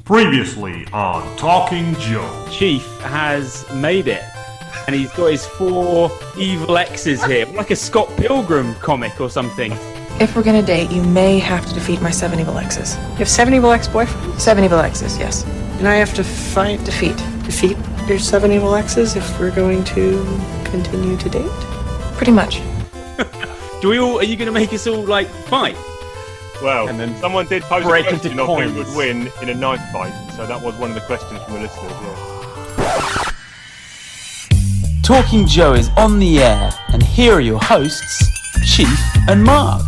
Previously on Talking Joe. Chief has made it, and he's got his 4 evil exes here, like a Scott Pilgrim comic or something. If we're gonna date, you may have to defeat my 7 evil exes. You have 7 evil ex-boyfriends? 7 evil exes, yes. And I have to defeat your 7 evil exes if we're going to continue to date? Pretty much. Are you going to make us all, fight? Well, And then someone did pose a break question into of who coins. would win in a knife fight, so that was one of the questions from the listeners, yeah. Talking Joe is on the air, and here are your hosts, Chief and Mark.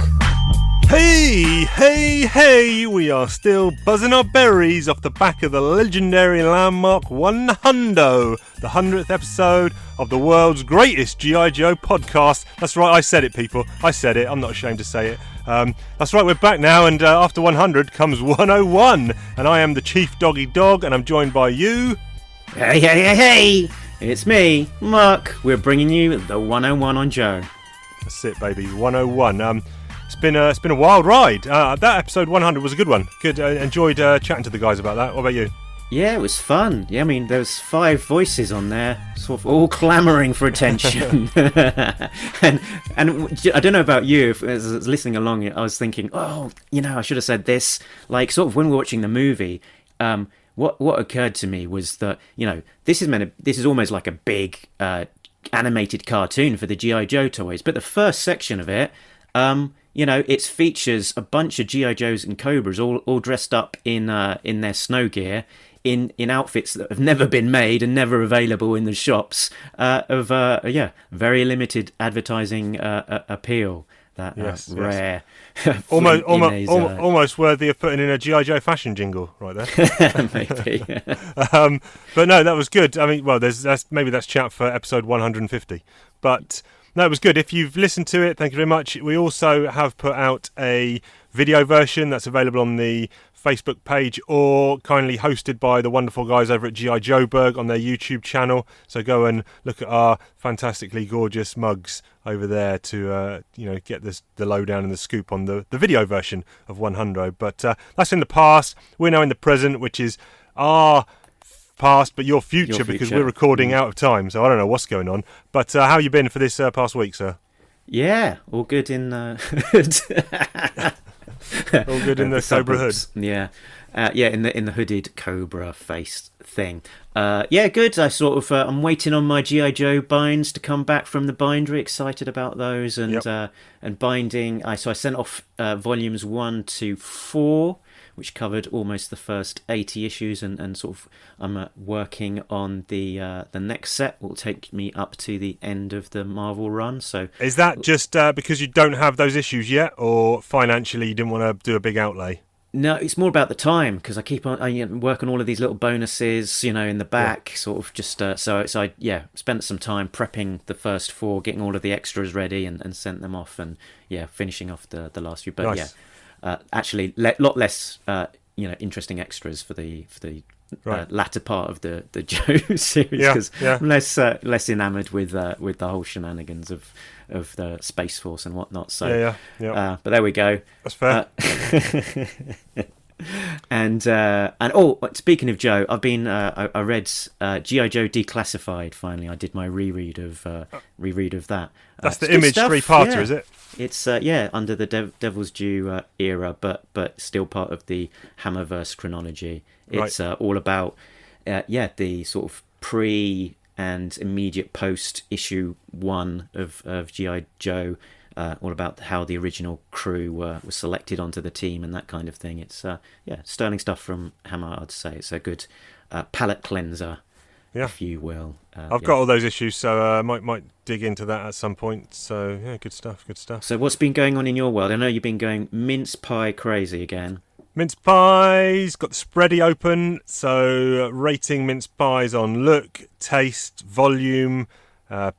Hey, we are still buzzing our berries off the back of the legendary landmark 100, the 100th episode of the world's greatest G.I. Joe podcast. That's right, I said it, people. I said it. I'm not ashamed to say it. That's right, we're back now, and after 100 comes 101, and I am the Chief Doggy Dog, and I'm joined by you. Hey, it's me, Mark. We're bringing you the 101 on Joe. That's it, baby, 101. It's been a wild ride. That episode 100 was a good one. Good, enjoyed chatting to the guys about that. What about you? Yeah, it was fun. Yeah, I mean, there was 5 voices on there, sort of all clamouring for attention. and I don't know about you, as I was listening along, I was thinking, I should have said this. Like, sort of when we were watching the movie, what occurred to me was that, this is almost like a big animated cartoon for the G.I. Joe toys, but the first section of it, it features a bunch of G.I. Joes and Cobras all dressed up in their snow gear, in outfits that have never been made and never available in the shops, of very limited advertising appeal. That yes. rare, almost worthy of putting in a G.I. Joe fashion jingle right there. maybe. But no, that was good. I mean, well, that's chat for episode 150, but. No, it was good. If you've listened to it, thank you very much. We also have put out a video version that's available on the Facebook page or kindly hosted by the wonderful guys over at G.I. Joeberg on their YouTube channel. So go and look at our fantastically gorgeous mugs over there to get the lowdown and the scoop on the video version of 100. But that's in the past. We're now in the present, which is our past, but your future, because we're recording out of time, so I don't know what's going on. But how you been for this past week, sir? Yeah, all good in all good in the Cobra hood. Yeah, in the hooded Cobra face thing. Good. I sort of I'm waiting on my G.I. Joe binds to come back from the bindery. Excited about those and binding. So I sent off volumes 1 to 4. Which covered almost the first 80 issues, and sort of I'm working on the next set. Will take me up to the end of the Marvel run. So is that just because you don't have those issues yet, or financially you didn't want to do a big outlay? No, it's more about the time, because I work on all of these little bonuses, in the back, sort of just so I spent some time prepping the first 4, getting all of the extras ready, and sent them off, and finishing off the last few. But nice. Actually, lot less interesting extras for the latter part of the Joe series, because I'm less enamoured with the whole shenanigans of the Space Force and whatnot. So but there we go. That's fair. And speaking of Joe, I've been I read G.I. Joe Declassified. Finally, I did my reread of that. That's the Image 3-parter, is it? It's under the Devil's Due era, but still part of the Hammerverse chronology. It's all about the sort of pre and immediate post issue 1 of G.I. Joe. All about how the original crew were selected onto the team and that kind of thing. It's sterling stuff from Hammer. I'd say it's a good palate cleanser, if you will. I've got all those issues, so I might dig into that at some point. So good stuff. So what's been going on in your world? I know you've been going mince pie crazy again. Mince pies, got the spready open, so rating mince pies on look, taste, volume,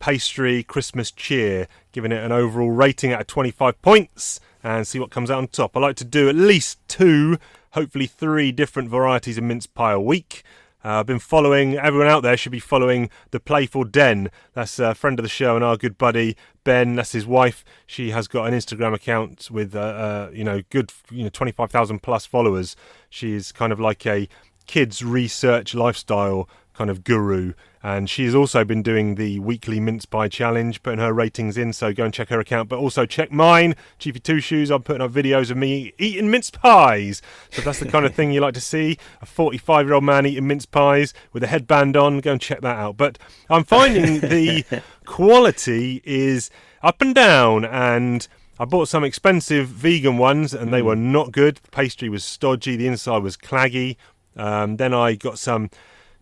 pastry, Christmas cheer, giving it an overall rating out of 25 points, and see what comes out on top. I like to do at least 2, hopefully 3 different varieties of mince pie a week. I've been following, everyone out there should be following The Playful Den. That's a friend of the show and our good buddy Ben, that's his wife. She has got an Instagram account with good 25,000 plus followers. She's kind of like a kids research lifestyle kind of guru, and she's also been doing the weekly mince pie challenge, putting her ratings in, so go and check her account, but also check mine, Chiefy Two Shoes. I'm putting up videos of me eating mince pies, so if that's the kind of thing you like to see, a 45-year-old man eating mince pies with a headband on, go and check that out. But I'm finding the quality is up and down, and I bought some expensive vegan ones and they were not good. The pastry was stodgy, the inside was claggy. Then I got some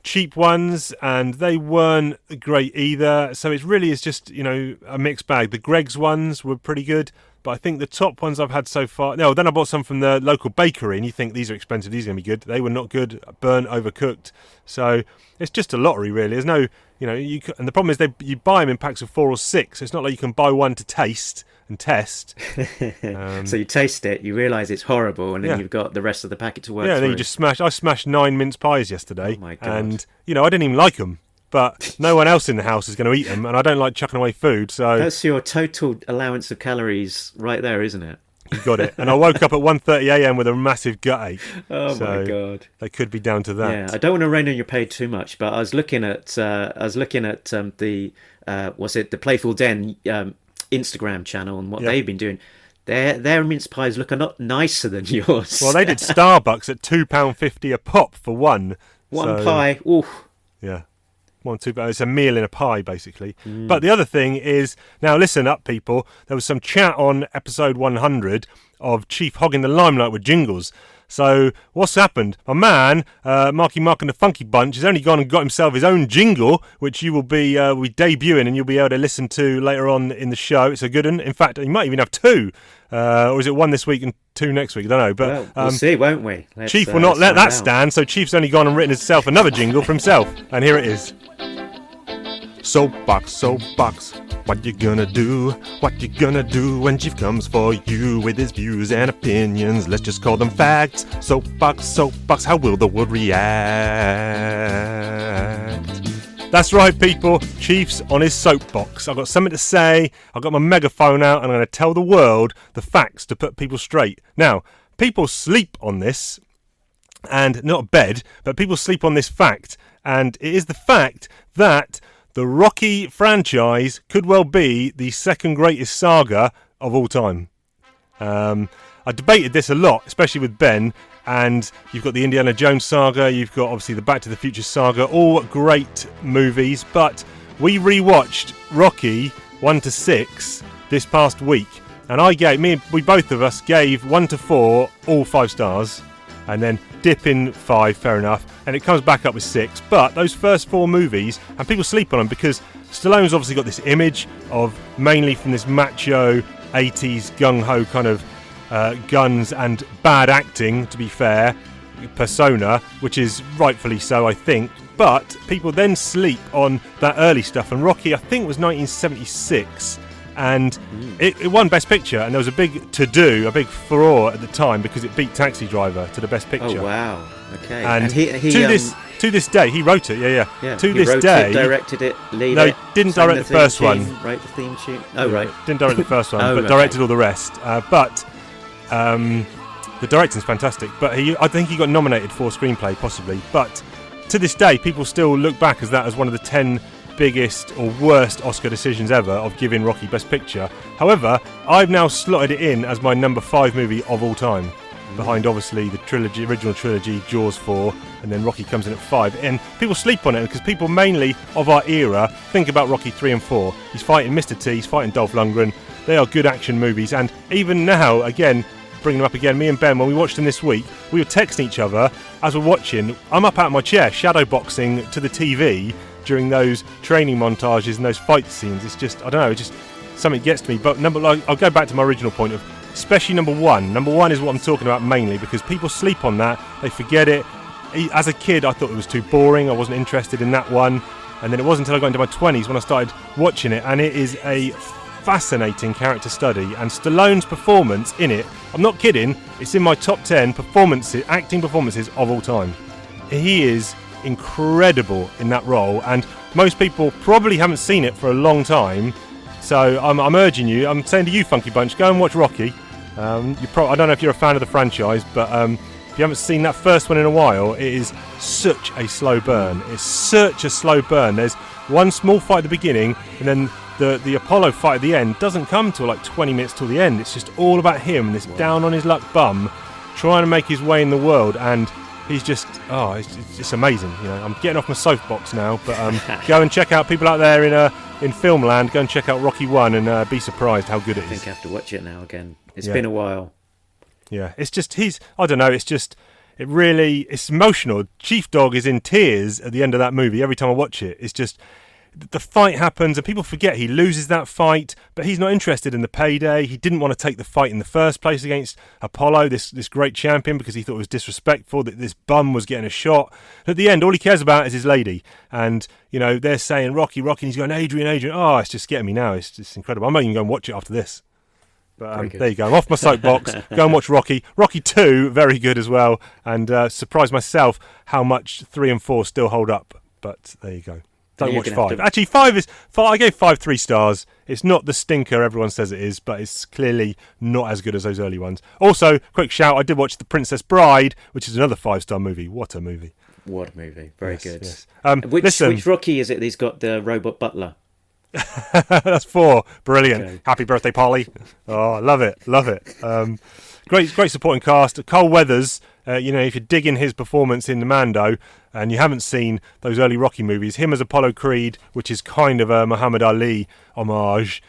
cheap ones and they weren't great either. So it really is just, a mixed bag. The Greggs ones were pretty good, but I think the top ones I've had so far... No, then I bought some from the local bakery and you think these are expensive, these are going to be good. They were not good, burnt, overcooked. So it's just a lottery really. There's no... and the problem is you buy them in packs of 4 or 6. So it's not like you can buy one to taste and test. So you taste it, you realise it's horrible, and then you've got the rest of the packet to work through. Yeah, then you just smash. I smashed 9 mince pies yesterday. Oh my God. And, I didn't even like them. But no one else in the house is going to eat them, and I don't like chucking away food, so... That's your total allowance of calories right there, isn't it? You got it. And I woke up at 1:30am with a massive gut ache. Oh my God! They could be down to that. Yeah, I don't want to rain on your parade too much, but I was looking at the the Playful Den Instagram channel and what they've been doing. Their mince pies look a lot nicer than yours. Well, they did Starbucks at £2.50 a pop for one. One pie. Ooh. Yeah. 1, 2, it's a meal in a pie, basically. But the other thing is, now listen up, people. There was some chat on episode 100 of Chief hogging the limelight with jingles. So what's happened? My man, Marky Mark and the Funky Bunch, has only gone and got himself his own jingle, which you will be debuting and you'll be able to listen to later on in the show. It's a good one. In fact, you might even have 2. Or is it 1 this week and 2 next week? I don't know. But we'll see, won't we? Chief will not let that stand, so Chief's only gone and written himself another jingle for himself. And here it is. Soapbox, soapbox, what you gonna do? What you gonna do when Chief comes for you with his views and opinions? Let's just call them facts. Soapbox, soapbox, how will the world react? That's right, people. Chief's on his soapbox. I've got something to say. I've got my megaphone out and I'm going to tell the world the facts to put people straight. Now, people sleep on this, and not bed, but people sleep on this fact. And it is the fact that the Rocky franchise could well be the second greatest saga of all time. I debated this a lot, especially with Ben, and you've got the Indiana Jones saga, you've got obviously the Back to the Future saga, all great movies, but we rewatched Rocky 1 to 6 this past week, and we both of us gave 1 to 4 all 5 stars, and then dip in 5, fair enough, and it comes back up with 6. But those first 4 movies, and people sleep on them because Stallone's obviously got this image of, mainly from this macho 80s gung-ho kind of guns and bad acting, to be fair, persona, which is rightfully so, I think. But people then sleep on that early stuff, and Rocky, I think, was 1976. And it won Best Picture, and there was a big to-do, a big furore at the time because it beat Taxi Driver to the Best Picture. Oh, wow. Okay. And to this day, he wrote it, yeah. To this day... directed it, lead no, it. he didn't direct the first one. Wrote the theme tune. Oh, right. Didn't direct the first one, but directed all the rest. But the directing's fantastic. But I think he got nominated for screenplay, possibly. But to this day, people still look back as one of the 10... biggest or worst Oscar decisions ever of giving Rocky Best Picture. However, I've now slotted it in as my number 5 movie of all time, behind obviously the original trilogy, Jaws 4, and then Rocky comes in at 5. And people sleep on it because people mainly of our era think about Rocky 3 and 4. He's fighting Mr. T, he's fighting Dolph Lundgren. They are good action movies, and even now, again, bringing them up again, me and Ben, when we watched them this week, we were texting each other as we're watching. I'm up out of my chair, shadowboxing to the TV during those training montages and those fight scenes. It's just, I don't know, it's just something gets to me. But I'll go back to my original point of, especially number 1. Number 1 is what I'm talking about mainly because people sleep on that, they forget it. As a kid, I thought it was too boring, I wasn't interested in that one, and then it wasn't until I got into my 20s when I started watching it, and it is a fascinating character study, and Stallone's performance in it, I'm not kidding, it's in my top 10 acting performances of all time. He is incredible in that role, and most people probably haven't seen it for a long time, so I'm urging you, I'm saying to you, Funky Bunch, go and watch Rocky. I don't know if you're a fan of the franchise, but If you haven't seen that first one in a while, it is such a slow burn. It's such a slow burn. There's one small fight at the beginning, and then the Apollo fight at the end doesn't come till like 20 minutes till the end. It's just all about him, this down on his luck bum, trying to make his way in the world, and he's just, it's amazing. You know, I'm getting off my soapbox now, but go and check out, people out there in Filmland, go and check out Rocky 1 and be surprised how good it is. I think I have to watch it now again. It's been a while. Yeah, it's just, I don't know, it's emotional. Chief Dog is in tears at the end of that movie every time I watch it. It's just, the fight happens and people forget he loses that fight, but he's not interested in the payday. He didn't want to take the fight in the first place against Apollo, this great champion, because he thought it was disrespectful that this bum was getting a shot. At the end, all he cares about is his lady. And, you know, they're saying Rocky, and he's going, Adrian. Oh, it's just getting me now. It's just incredible. I might even go and watch it after this. But there you go. I'm off my soapbox. Go and watch Rocky. Rocky 2, very good as well. And surprised myself how much 3 and 4 still hold up. But there you go. Don't watch 5. Actually, 5 is... I gave 5 3 stars. It's not the stinker everyone says it is, but it's clearly not as good as those early ones. Also, quick shout, I did watch The Princess Bride, which is another 5-star movie. What a movie. What a movie. Very good. Yes. Which Rocky is it that he's got the robot butler? That's 4. Brilliant. Okay. Happy birthday, Polly. Oh, love it. Great supporting cast. Cole Weathers, if you're digging his performance in the Mando and you haven't seen those early Rocky movies, him as Apollo Creed, which is kind of a Muhammad Ali homage,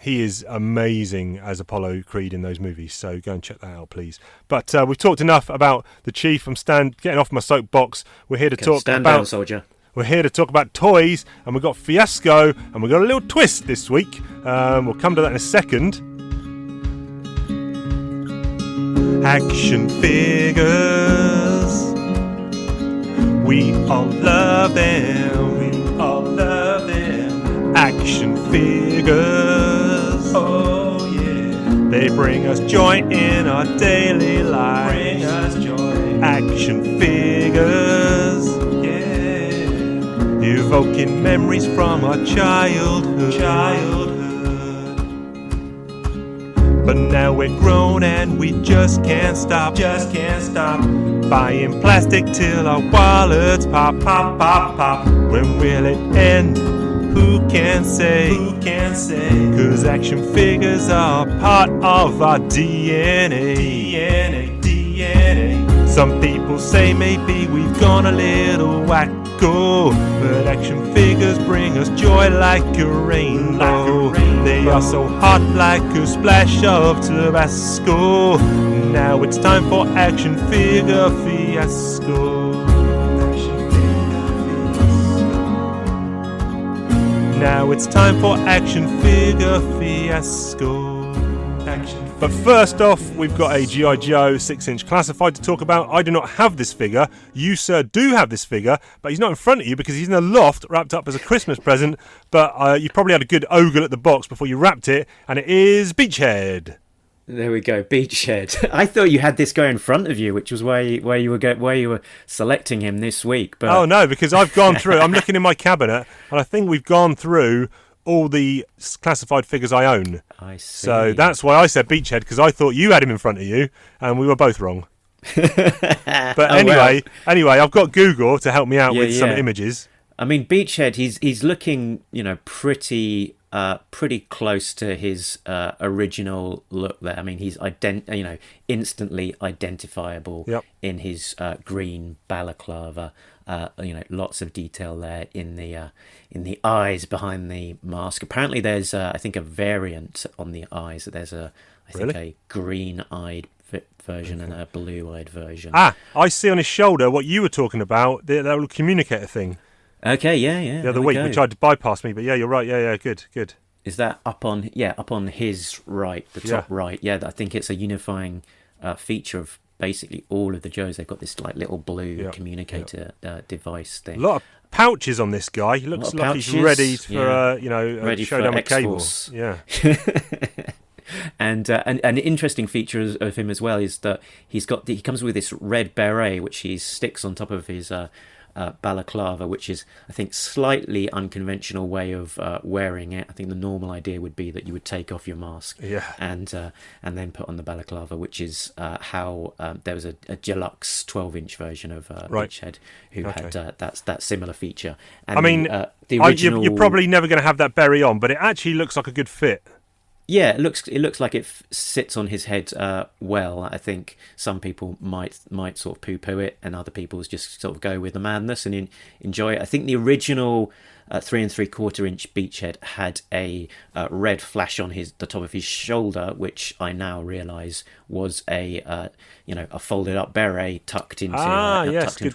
he is amazing as Apollo Creed in those movies, so go and check that out, please. But we've talked enough about the Chief. I'm getting off my soapbox. We're here to talk stand about... down, soldier. We're here to talk about toys, and we've got Fiasco, and we've got a little twist this week. We'll come to that in a second. Action figures. We all love them. Action figures. Oh, yeah. They bring us joy in our daily lives. Action figures. Evoking memories from our childhood. But now we're grown and we just can't stop. Buying plastic till our wallets pop. When will it end? Who can say? 'Cause action figures are part of our DNA. Some people say maybe we've gone a little wacko, but action figures bring us joy like a rainbow. They are so hot like a splash of Tabasco. Now it's time for action figure fiasco. Now it's time for action figure fiasco. But first off, we've got a G.I. Joe 6-inch classified to talk about. I do not have this figure. You, sir, do have this figure, but he's not in front of you because he's in the loft wrapped up as a Christmas present. But you probably had a good ogle at the box before you wrapped it, and it is Beachhead. There we go, Beachhead. I thought you had this guy in front of you, which was why you were selecting him this week. But oh no, because I've gone through. I'm looking in my cabinet, and I think we've gone through all the classified figures I own. I see. So that's why I said Beachhead, because I thought you had him in front of you, and we were both wrong. But anyway, I've got Google to help me out with some images. I mean, Beachhead, he's looking, pretty close to his original look there. I mean, he's instantly identifiable in his green balaclava. Lots of detail there in the eyes behind the mask. Apparently, there's I think a variant on the eyes. There's a green-eyed version and a blue-eyed version. I see on his shoulder what you were talking about, that little communicator thing. Okay, yeah. The other week, which tried to bypass me, but yeah, you're right. Yeah, good. Is that up on his right, the top right? Yeah, I think it's a unifying feature of basically all of the Joes. They've got this like little blue communicator device thing. A lot of pouches on this guy. He looks like he's ready for ready showdown for with cable. X-Force. Yeah. And an interesting feature of him as well is that he comes with this red beret which he sticks on top of his balaclava, which is, I think, slightly unconventional way of wearing it. I think the normal idea would be that you would take off your mask and then put on the balaclava, which is how there was a deluxe 12-inch version of Beachhead who had that similar feature. And I mean, the original... you're probably never going to have that berry on, but it actually looks like a good fit. Yeah, it looks like it sits on his head well. I think some people might sort of poo-poo it, and other people just sort of go with the madness and enjoy it. I think the original 3 3/4-inch Beachhead had a red flash on the top of his shoulder, which I now realise was a folded up beret tucked into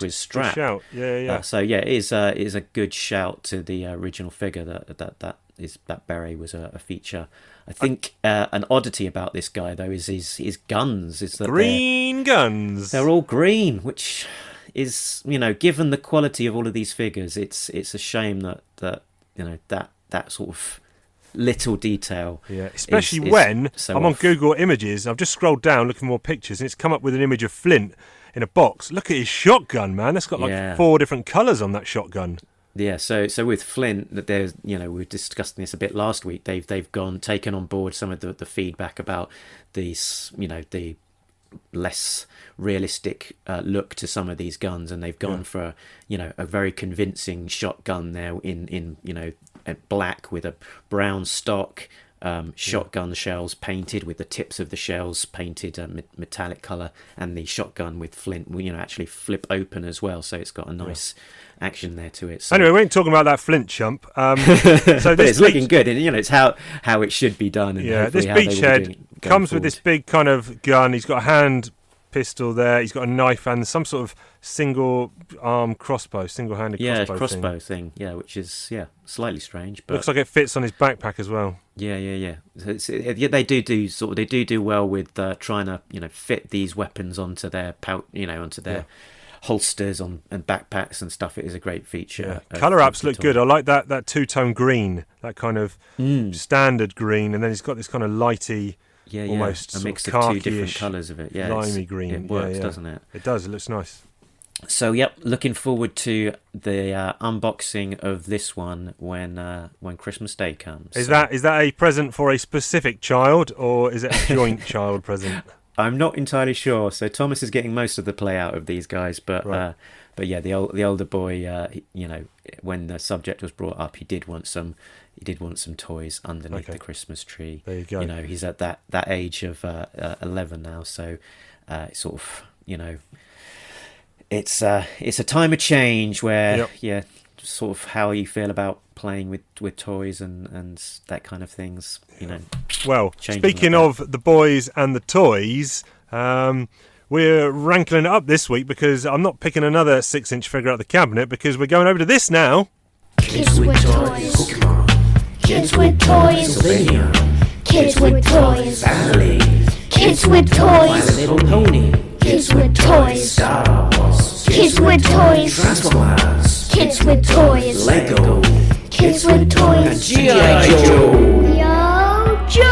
his strap. Good shout. Yeah. So yeah, it is a good shout to the original figure that beret was a feature. I think an oddity about this guy though is his guns. Is that green guns? They're all green, which is, given the quality of all of these figures, it's a shame that sort of little detail. Yeah, especially when so I'm on Google Images. I've just scrolled down looking for more pictures, and it's come up with an image of Flint in a box. Look at his shotgun, man. That's got like 4 different colours on that shotgun. Yeah, so with Flint, that there's, we were discussing this a bit last week. They've taken on board some of the feedback about these, the less realistic look to some of these guns, and they've gone for a very convincing shotgun there in black with a brown stock. Shotgun shells painted with the tips of the shells painted metallic colour, and the shotgun with Flint actually flip open as well, so it's got a nice action there to it. So, anyway, we ain't talking about that Flint chump. So but it's looking good, and it's how it should be done. And this Beachhead comes with this big kind of gun. He's got a hand pistol there. He's got a knife and some sort of single-handed crossbow thing. Yeah, which is slightly strange, but looks like it fits on his backpack as well. Yeah. So they do well with trying to fit these weapons onto their onto their holsters and backpacks and stuff. It is a great feature. Colour apps look good. I like that two-tone green, that kind of standard green, and then he's got this kind of lighty. Almost a mix of 2 different colours of it. Yeah, limey green. It works, doesn't it? It does. It looks nice. So looking forward to the unboxing of this one when Christmas Day comes. Is that a present for a specific child, or is it a joint child present? I'm not entirely sure. So Thomas is getting most of the play out of these guys, but the older boy, when the subject was brought up, he did want some toys underneath the Christmas tree. There you go. He's at that age of 11 now, so sort of it's a time of change where sort of how you feel about playing with toys and that kind of things. Well, speaking of the boys and the toys, we're rankling it up this week because I'm not picking another 6-inch figure out of the cabinet because we're going over to this now. Kids with toys. Pokemon. Kids with toys. Sylvania. Kids with toys. Family. Kids with toys. My Little Pony. Kids with toys. Star Wars. Kids with toys. Transformers. Kids with toys. Lego. Kids with toys. G.I. Joe. Yo, Joe!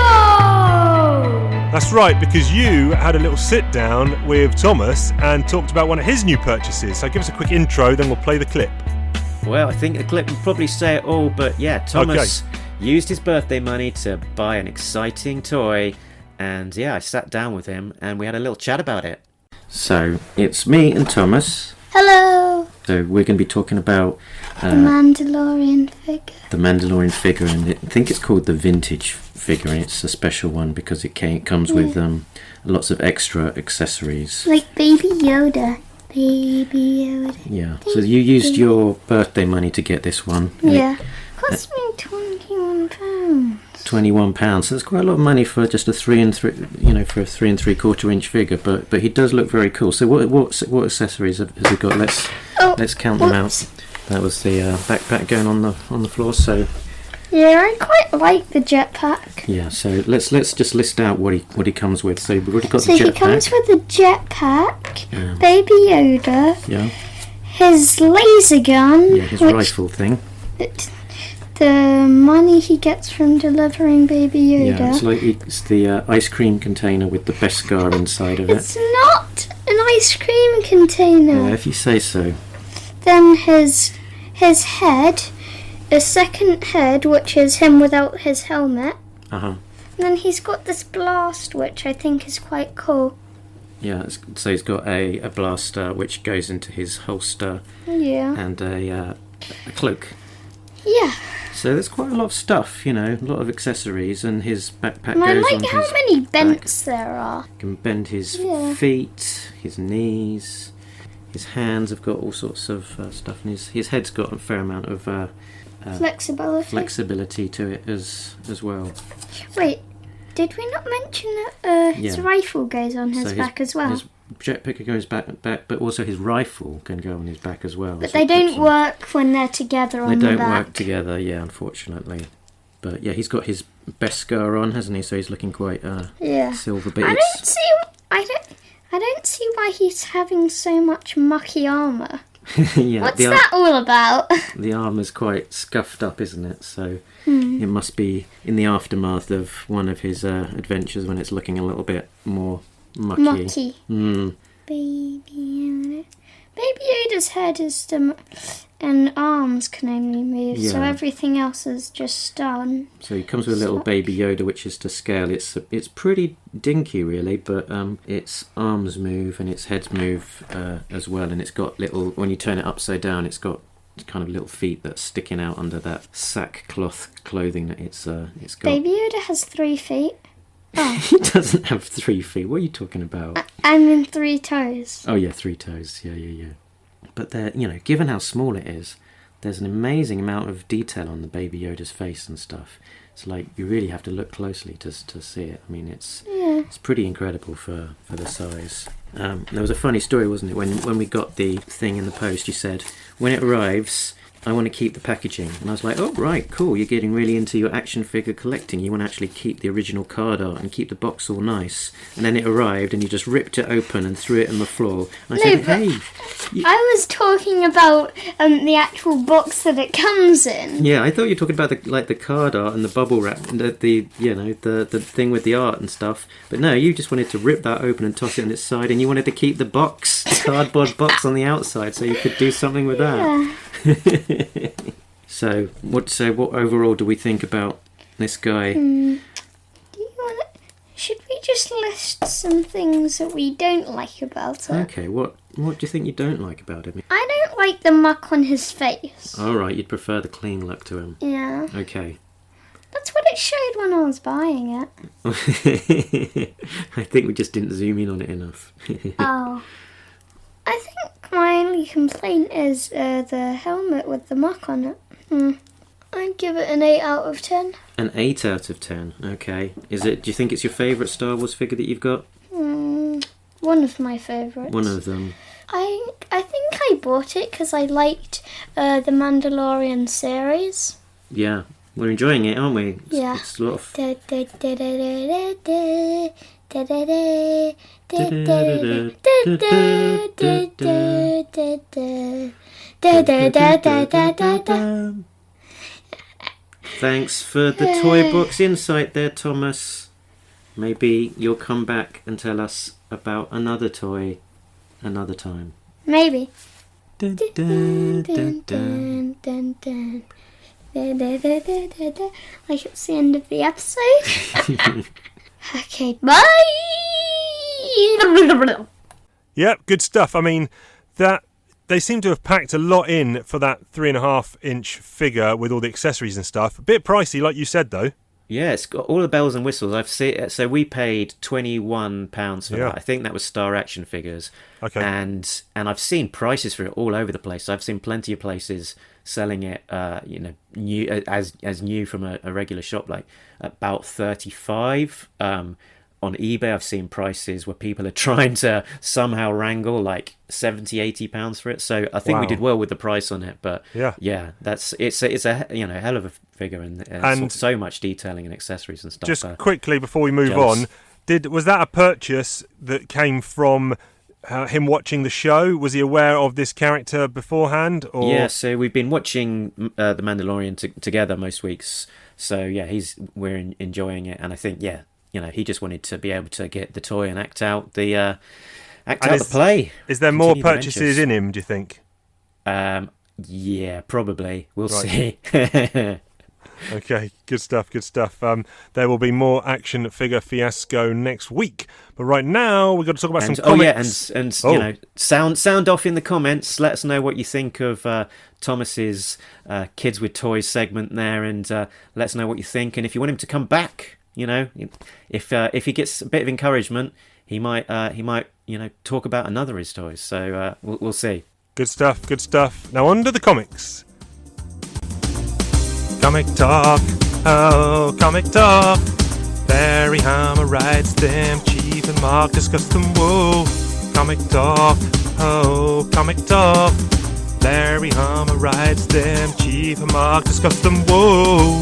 That's right, because you had a little sit down with Thomas and talked about one of his new purchases. So give us a quick intro, then we'll play the clip. Well, I think the clip will probably say it all, but Thomas used his birthday money to buy an exciting toy, and I sat down with him and we had a little chat about it. So it's me and Thomas. Hello. So we're going to be talking about the Mandalorian figure. The Mandalorian figure, and I think it's called the vintage figure, and it's a special one because it comes with lots of extra accessories. Like Baby Yoda. Yeah, so you used your birthday money to get this one. Yeah. Cost me £21. £21. So that's quite a lot of money for just a 3 3 3/4-inch figure. But he does look very cool. So what accessories has he got? Let's count them out. That was the backpack going on the floor. So yeah, I quite like the jetpack. Yeah. So let's just list out what he comes with. So we've already got the jetpack. So he comes with the jetpack, Baby Yoda. Yeah. His laser gun. Yeah, his rifle thing. The money he gets from delivering Baby Yoda. Yeah, it's the ice cream container with the Beskar inside of it. It's not an ice cream container. Yeah, if you say so. then his head, a second head, which is him without his helmet. Uh-huh. And then he's got this blast, which I think is quite cool. Yeah, so he's got a blaster which goes into his holster Yeah. and a cloak. Yeah. So there's quite a lot of stuff, a lot of accessories, and his backpack And I goes on like how his many back. bents there are. Can bend his Yeah. feet, his knees, his hands have got all sorts of stuff, and his head's got a fair amount of flexibility to it as well. Wait, did we not mention that his Yeah. rifle goes on his back as well? His jetpack goes back, but also his rifle can go on his back as well. But So they it puts don't him- work when they're together on They the don't back. work together, yeah, unfortunately. But yeah, he's got his best scar on, hasn't he? So he's looking quite Yeah. silver. But I don't see why he's having so much mucky armor. yeah, What's that all about? the armour's quite scuffed up, isn't it? So it must be in the aftermath of one of his adventures when it's looking a little bit more mucky. Mucky. Mm. Baby Yoda. Baby Yoda's head is and arms can only move, so Yeah. everything else is just stone. So he comes with a little baby Yoda, which is to scale. It's pretty dinky, really, but its arms move and its heads move as well. And it's got little. When you turn it upside down, it's got kind of little feet that's sticking out under that sackcloth clothing that it's got. Baby Yoda has 3 feet. He doesn't have 3 feet. What are you talking about? I mean 3 toes. Oh yeah, 3 toes. Yeah. But they're, given how small it is, there's an amazing amount of detail on the baby Yoda's face and stuff. It's like you really have to look closely to see it. I mean, it's pretty incredible for the size. There was a funny story, wasn't it? When we got the thing in the post, you said, when it arrives, I want to keep the packaging. And I was like, oh, right, cool. You're getting really into your action figure collecting. You want to actually keep the original card art and keep the box all nice. And then it arrived and you just ripped it open and threw it on the floor. And I said, hey. I was talking about the actual box that it comes in. Yeah, I thought you were talking about the card art and the bubble wrap and the thing with the art and stuff. But no, you just wanted to rip that open and toss it on its side, and you wanted to keep the box, the cardboard box on the outside, so you could do something with that. So what overall do we think about this guy? Should we just list some things that we don't like about it? Okay, what do you think you don't like about him? I don't like the muck on his face. Alright, you'd prefer the clean look to him. Yeah. Okay. That's what it showed when I was buying it. I think we just didn't zoom in on it enough. Oh. I think my only complaint is the helmet with the muck on it. I'd give it an 8 out of 10. An 8 out of 10, okay. Do you think it's your favourite Star Wars figure that you've got? One of my favourites. One of them. I think I bought it because I liked the Mandalorian series. Yeah, we're enjoying it, aren't we? Yeah. It's a lot of... Thanks for the toy box insight there, Thomas. Maybe you'll come back and tell us about another toy another time. Maybe. Dun, dun, dun, dun. Like it's the end of the episode. Okay, bye. Yep, good stuff. I mean, that they seem to have packed a lot in for that 3.5-inch figure with all the accessories and stuff. A bit pricey, like you said, though. Yeah, it's got all the bells and whistles. I've seen it. So we paid £21 for that. I think that was Star Action figures. Okay. And I've seen prices for it all over the place. I've seen plenty of places selling it, new as new from a regular shop, like about 35. On eBay, I've seen prices where people are trying to somehow wrangle like £70-80 for it. So I think we did well with the price on it. But yeah, it's a hell of a figure, and so much detailing and accessories and stuff. Just quickly before we move on, was that a purchase that came from him watching the show? Was he aware of this character beforehand? Or? Yeah, so we've been watching The Mandalorian together most weeks. So yeah, we're enjoying it, and I think he just wanted to be able to get the toy and act out the play. Is there more purchases in him, do you think? Yeah, probably. We'll Right. see. Okay, good stuff, good stuff. There will be more action figure fiasco next week, but right now we've got to talk about some comics. You know, sound off in the comments. Let us know what you think of Thomas's Kids with Toys segment there, and let us know what you think. And if you want him to come back, you know, if he gets a bit of encouragement, he might talk about another of his toys. So we'll see. Good stuff, good stuff. Now on to the comics. Comic talk, oh, comic talk. Barry Hammer writes them, Chief and Mark discuss them, whoa. Comic talk, oh, comic talk. Barry Hammer writes them, Chief and Mark discuss them, whoa.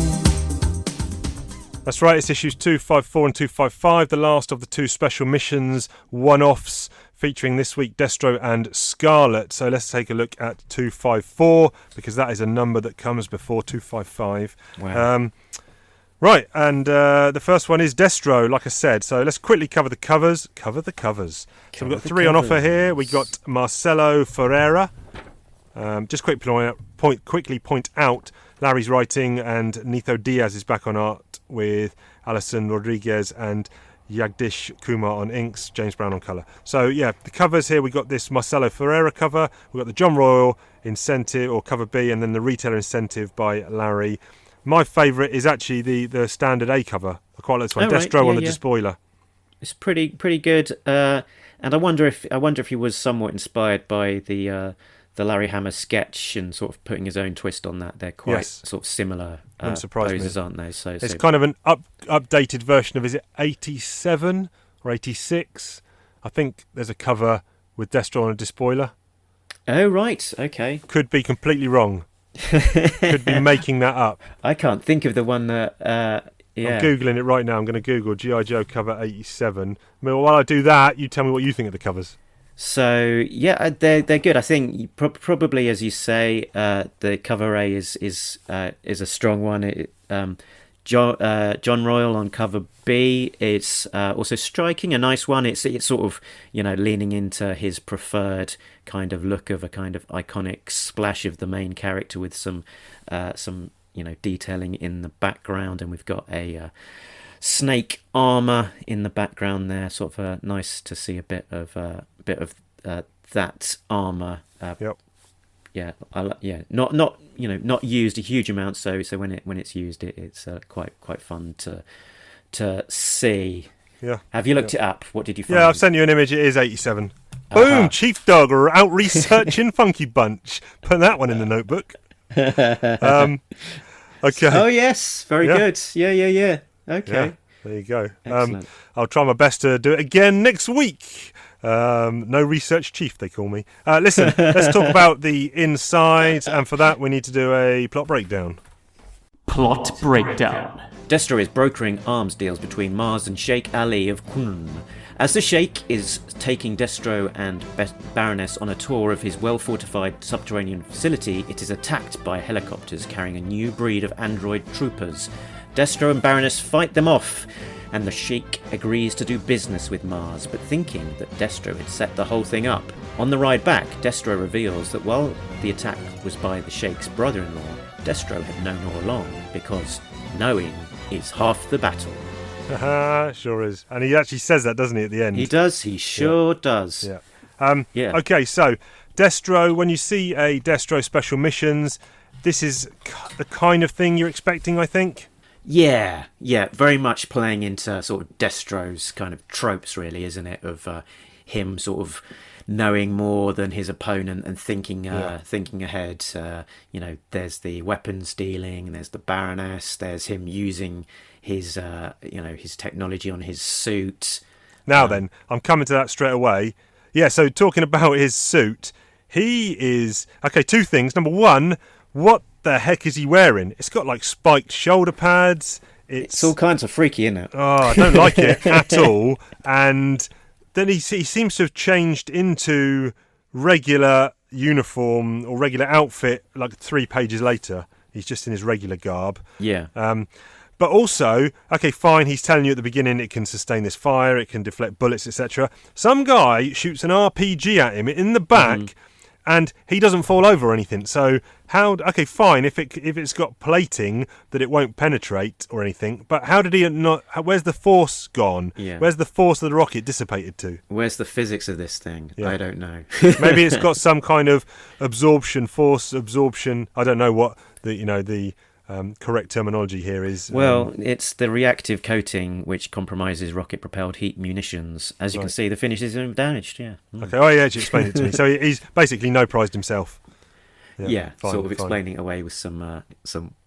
That's right, it's issues 254 and 255, the last of the two special missions, one-offs, featuring this week Destro and Scarlett. So let's take a look at 254, because that is a number that comes before 255. Wow. Right, and the first one is Destro, like I said. So let's quickly cover the covers. So we've got three on offer here. We got Marcelo Ferreira. Just quickly point out, Larry's writing and Nitho Diaz is back on art with Alison Rodriguez and Jagdish Kumar on inks, James Brown on colour. So yeah, the covers here, we got this Marcelo Ferreira cover, we've got the John Royal incentive or cover B, and then the retailer incentive by Larry. My favourite is actually the standard A cover. I quite like this one. Destro on the despoiler. It's pretty good, and I wonder if he was somewhat inspired by the Larry Hammer sketch and sort of putting his own twist on that. They're quite sort of similar poses, aren't they? So it's kind of an updated version of, is it 87 or 86? I think there's a cover with Destro on a despoiler. Oh, right. Okay. Could be completely wrong. Could be making that up. I can't think of the one that... yeah. I'm Googling it right now. I'm going to Google G.I. Joe cover 87. While I do that, you tell me what you think of the covers. So yeah, they're good. I think probably, as you say, the cover A is a strong one. John Royal on cover B. It's also striking, a nice one. It's sort of, you know, leaning into his preferred kind of look of a kind of iconic splash of the main character with some you know, detailing in the background, and we've got a snake armor in the background there. Sort of nice to see a bit of that armor. Yep. Yeah, not you know, not used a huge amount. So when it's used, it's quite fun to see. Yeah. Have you looked it up? What did you find? Yeah, I've sent you an image. It is 87. Boom! Chief Dog are out researching Funky Bunch. Put that one in the notebook. Okay. Oh yes, very good. Yeah. Okay. Yeah, there you go. Excellent. I'll try my best to do it again next week. No research chief, they call me. Listen, let's talk about the inside, and for that we need to do a plot breakdown. Plot breakdown. Destro is brokering arms deals between Mars and Sheikh Ali of Qun. As the Sheikh is taking Destro and Baroness on a tour of his well-fortified subterranean facility, it is attacked by helicopters carrying a new breed of android troopers. Destro and Baroness fight them off, and the Sheikh agrees to do business with Mars, but thinking that Destro had set the whole thing up. On the ride back, Destro reveals that while the attack was by the Sheikh's brother-in-law, Destro had known all along, because knowing is half the battle. Sure is. And he actually says that, doesn't he, at the end? He does, he sure does. Yeah. Okay, so Destro, when you see a Destro Special Missions, this is the kind of thing you're expecting, I think? Yeah, very much playing into sort of Destro's kind of tropes, really, isn't it? Of him sort of knowing more than his opponent and thinking ahead. You know, there's the weapons dealing, there's the Baroness, there's him using his his technology on his suit. Now then, I'm coming to that straight away. Yeah, so talking about his suit, he is... Okay, two things. Number one, what the heck is he wearing? It's got like spiked shoulder pads. It's all kinds of freaky, isn't it? Oh, I don't like it at all. And then he seems to have changed into regular uniform or regular outfit like 3 pages later. He's just in his regular garb. Yeah. But also, okay, fine, he's telling you at the beginning it can sustain this fire, it can deflect bullets, etc. Some guy shoots an RPG at him in the back, and he doesn't fall over or anything. So okay, fine, if it's got plating that it won't penetrate or anything, but how did he not? Where's the force gone? Yeah. Where's the force of the rocket dissipated to? Where's the physics of this thing? Yeah. I don't know. Maybe it's got some kind of force absorption. I don't know what the correct terminology here is. Well, it's the reactive coating which compromises rocket-propelled heat munitions. As you can see, the finish is damaged. Yeah. Okay. Oh, yeah. Actually explained it to me. So he's basically no-prized himself. Yeah. Fine, sort of fine. explaining it away with some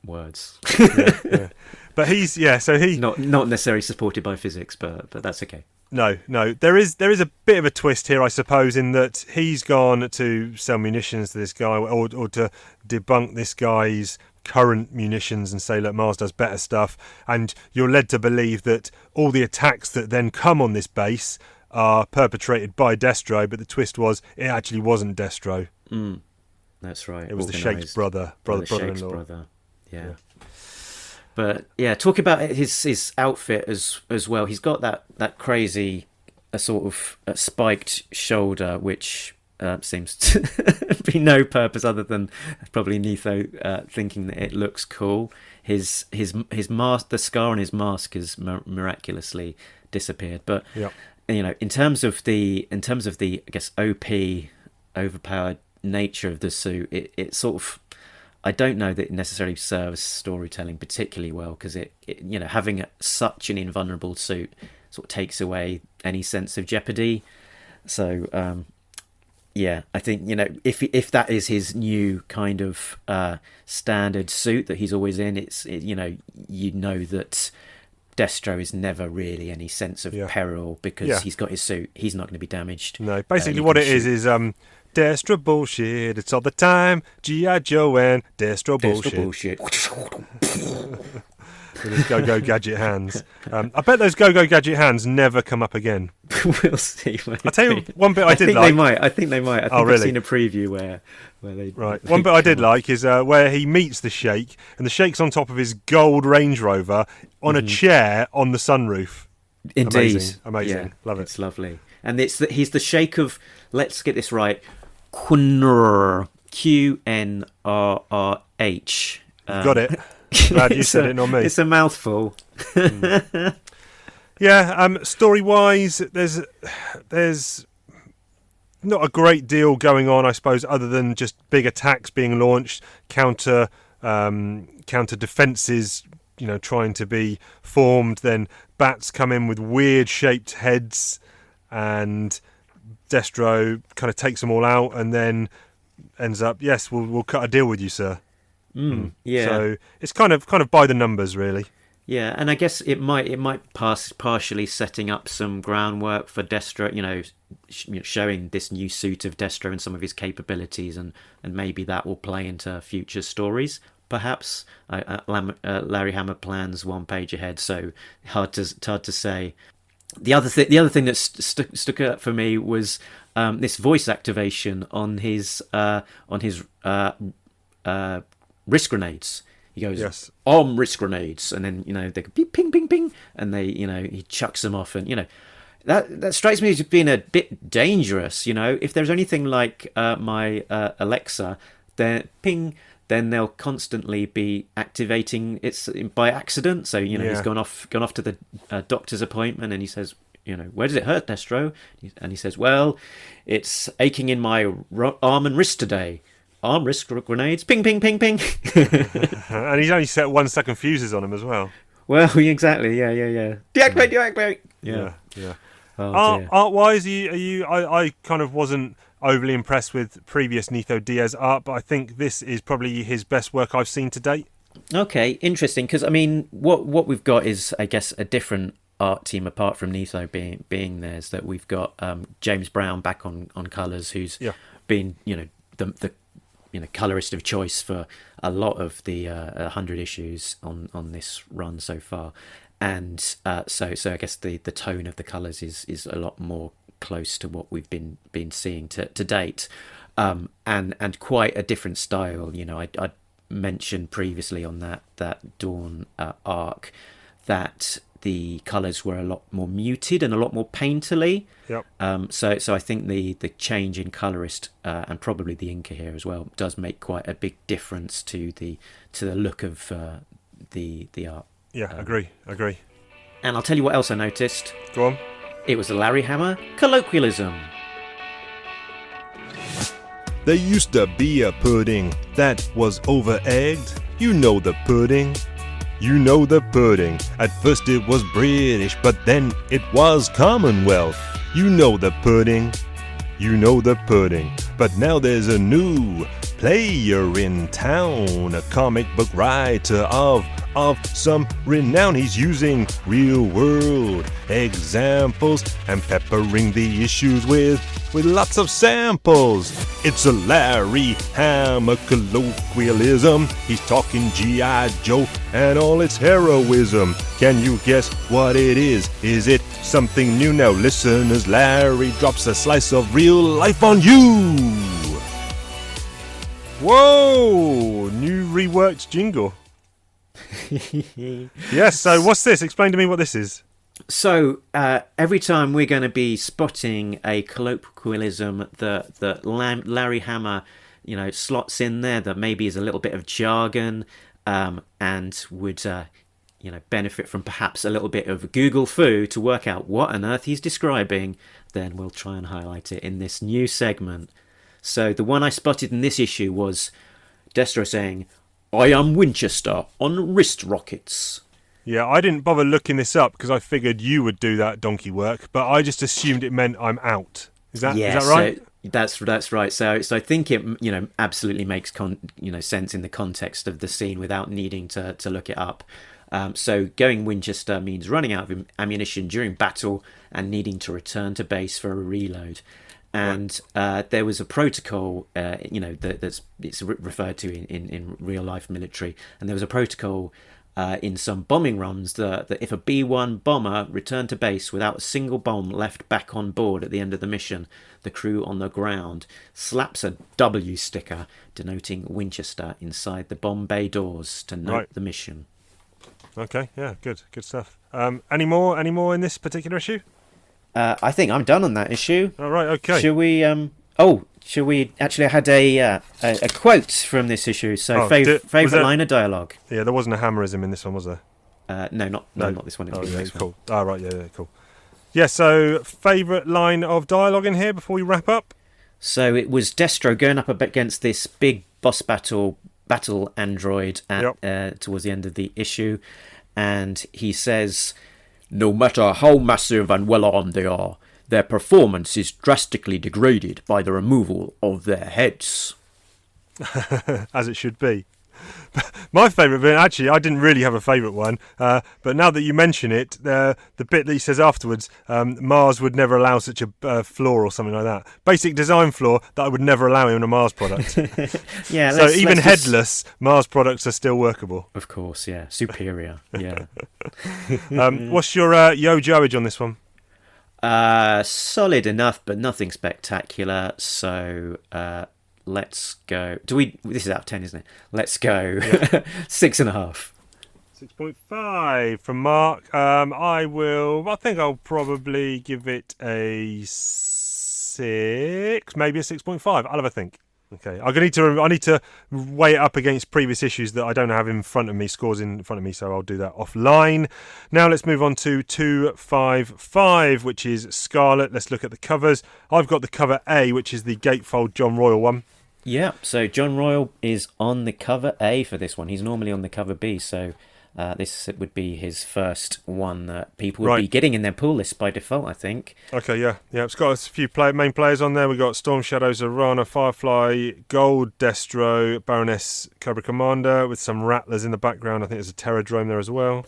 words. Yeah. But he's not necessarily supported by physics, but that's okay. No. There is a bit of a twist here, I suppose, in that he's gone to sell munitions to this guy, or to debunk this guy's current munitions and say, look, Mars does better stuff, and you're led to believe that all the attacks that then come on this base are perpetrated by Destro, but the twist was it actually wasn't Destro. That's right. It was the Sheikh's brother-in-law. Brother. Yeah. But yeah, talk about his outfit as well. He's got that crazy sort of spiked shoulder, which seems to be no purpose other than probably Netho thinking that it looks cool. His mask, the scar on his mask, has miraculously disappeared. But in terms of the I guess OP, overpowered nature of the suit, it sort of, I don't know that it necessarily serves storytelling particularly well, because it having such an invulnerable suit sort of takes away any sense of jeopardy. So I think if that is his new kind of standard suit that he's always in, that Destro is never really any sense of peril, because he's got his suit. He's not going to be damaged. No, basically what it is Destro bullshit. It's all the time. G.I. Joe and Destro bullshit. With his go-go gadget hands. I bet those go-go gadget hands never come up again. We'll see. I'll tell you one bit I did like. I think they might. I think I've seen a preview where they... Right. One bit I did like is where he meets the Sheikh, and the Sheikh's on top of his gold Range Rover on a chair on the sunroof. Indeed. Amazing. Yeah, love it. It's lovely. And he's the Sheikh of, let's get this right, Qnrh. Qnrrh. Got it. Glad you said it, not me. It's a mouthful. Story-wise, there's not a great deal going on, I suppose, other than just big attacks being launched, counter defences, trying to be formed. Then bats come in with weird-shaped heads, and Destro kind of takes them all out, and then ends up, yes, we'll cut a deal with you, sir. Yeah. So it's kind of by the numbers, really. Yeah, and I guess it might partially setting up some groundwork for Destro, showing this new suit of Destro and some of his capabilities, and maybe that will play into future stories. Perhaps Larry Hama plans one page ahead, so hard to say. The other thing that stuck out for me was this voice activation on his wrist grenades. He goes, yes, wrist grenades, and then they go ping ping ping, and they he chucks them off, and that strikes me as being a bit dangerous. If there's anything like my Alexa, then ping, then they'll constantly be activating it by accident. So he's gone off to the doctor's appointment, and he says, where does it hurt, Destro? And he says, well, it's aching in my arm and wrist today. Arm wrist grenades, ping, ping, ping, ping. And he's only set 1 second fuses on him as well. Well, exactly. Yeah. Deactivate. Yeah. Oh, art-wise, I kind of wasn't overly impressed with previous Netho Diaz art, but I think this is probably his best work I've seen to date. Okay, interesting. Because what we've got is, I guess, a different art team apart from Netho being there. Is that we've got James Brown back on colours, who's been the colorist of choice for a lot of the 100 issues on this run so far, and so I guess the tone of the colors is a lot more close to what we've been seeing to date, and quite a different style. I mentioned previously on that Dawn arc that the colours were a lot more muted and a lot more painterly. Yep. So I think the change in colorist and probably the inker here as well does make quite a big difference to the look of the art. Yeah, agree. And I'll tell you what else I noticed. Go on. It was a Larry Hammer colloquialism. There used to be a pudding that was over-egged. You know the pudding. You know the pudding. At first it was British, but then it was Commonwealth. You know the pudding. You know the pudding. But now there's a new player in town, a comic book writer of some renown. He's using real world examples and peppering the issues with lots of samples. It's a Larry Hammer colloquialism. He's talking G.I. Joe and all its heroism. Can you guess what it is? Is it something new? Now listen as Larry drops a slice of real life on you. Whoa! New reworked jingle. Yes, so what's this? Explain to me what this is. So every time we're going to be spotting a colloquialism that Larry Hammer, slots in there that maybe is a little bit of jargon and would benefit from perhaps a little bit of Google foo to work out what on earth he's describing, then we'll try and highlight it in this new segment. So the one I spotted in this issue was Destro saying, "I am Winchester on wrist rockets." Yeah, I didn't bother looking this up because I figured you would do that donkey work, but I just assumed it meant I'm out. Is that right? So that's right. So I think it absolutely makes sense in the context of the scene without needing to look it up. So going Winchester means running out of ammunition during battle and needing to return to base for a reload. And there was a protocol, that's it's referred to in real life military, and there was a protocol in some bombing runs that if a B-1 bomber returned to base without a single bomb left back on board at the end of the mission, the crew on the ground slaps a W sticker denoting Winchester inside the bomb bay doors to note the mission. Okay, yeah, good stuff. Any more in this particular issue? I think I'm done on that issue. All right, okay. Should we? Should we? Actually, I had a quote from this issue. So, favorite line of dialogue. Yeah, there wasn't a hammerism in this one, was there? No, not this one. Oh, yeah, cool. All right, yeah, cool. Yeah, so favorite line of dialogue in here before we wrap up. So it was Destro going up against this big boss battle android towards the end of the issue, and he says, "No matter how massive and well-armed they are, their performance is drastically degraded by the removal of their heads." As it should be. My favourite bit, actually, I didn't really have a favourite one, but now that you mention it, the bit that he says afterwards, Mars would never allow such a flaw or something like that. Basic design flaw that I would never allow in a Mars product. Yeah. So even headless, Mars products are still workable. Of course, yeah. Superior, yeah. What's your Yojoage on this one? Solid enough, but nothing spectacular. So let's go. This is out of 10, isn't it? Let's go. 6.5. 6.5 from Mark. I think I'll probably give it a 6, maybe a 6.5. I'll have a think. Okay, I need to weigh it up against previous issues that I don't have in front of me, scores in front of me, so I'll do that offline. Now let's move on to 255, which is Scarlett. Let's look at the covers. I've got the cover A, which is the gatefold John Royal one. Yeah, so John Royal is on the cover A for this one. He's normally on the cover B, so this would be his first one that people would be getting in their pull list by default, I think. Okay, yeah. It's got a few main players on there. We've got Storm Shadows, ARAH, Firefly, Gold, Destro, Baroness, Cobra Commander, with some Rattlers in the background. I think there's a Terradrome there as well.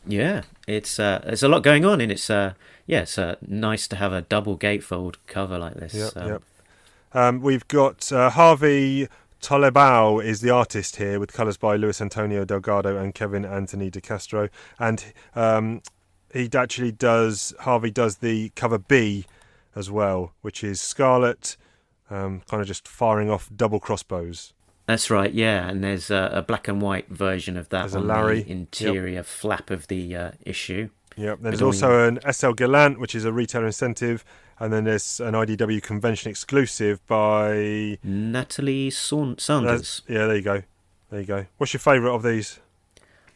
Yeah, there's a lot going on, and it's nice to have a double gatefold cover like this. Yep. We've got Harvey Tolebao is the artist here, with colours by Luis Antonio Delgado and Kevin Anthony De Castro, and Harvey does the cover B as well, which is Scarlett, kind of just firing off double crossbows. That's right, yeah, and there's a black and white version of that. There's on a Larry the interior flap of the issue. Yep. There's Belonging. also an SL Gallant, which is a retailer incentive, and then there's an IDW convention exclusive by Natalie Saunders. Yeah, there you go. There you go. What's your favourite of these?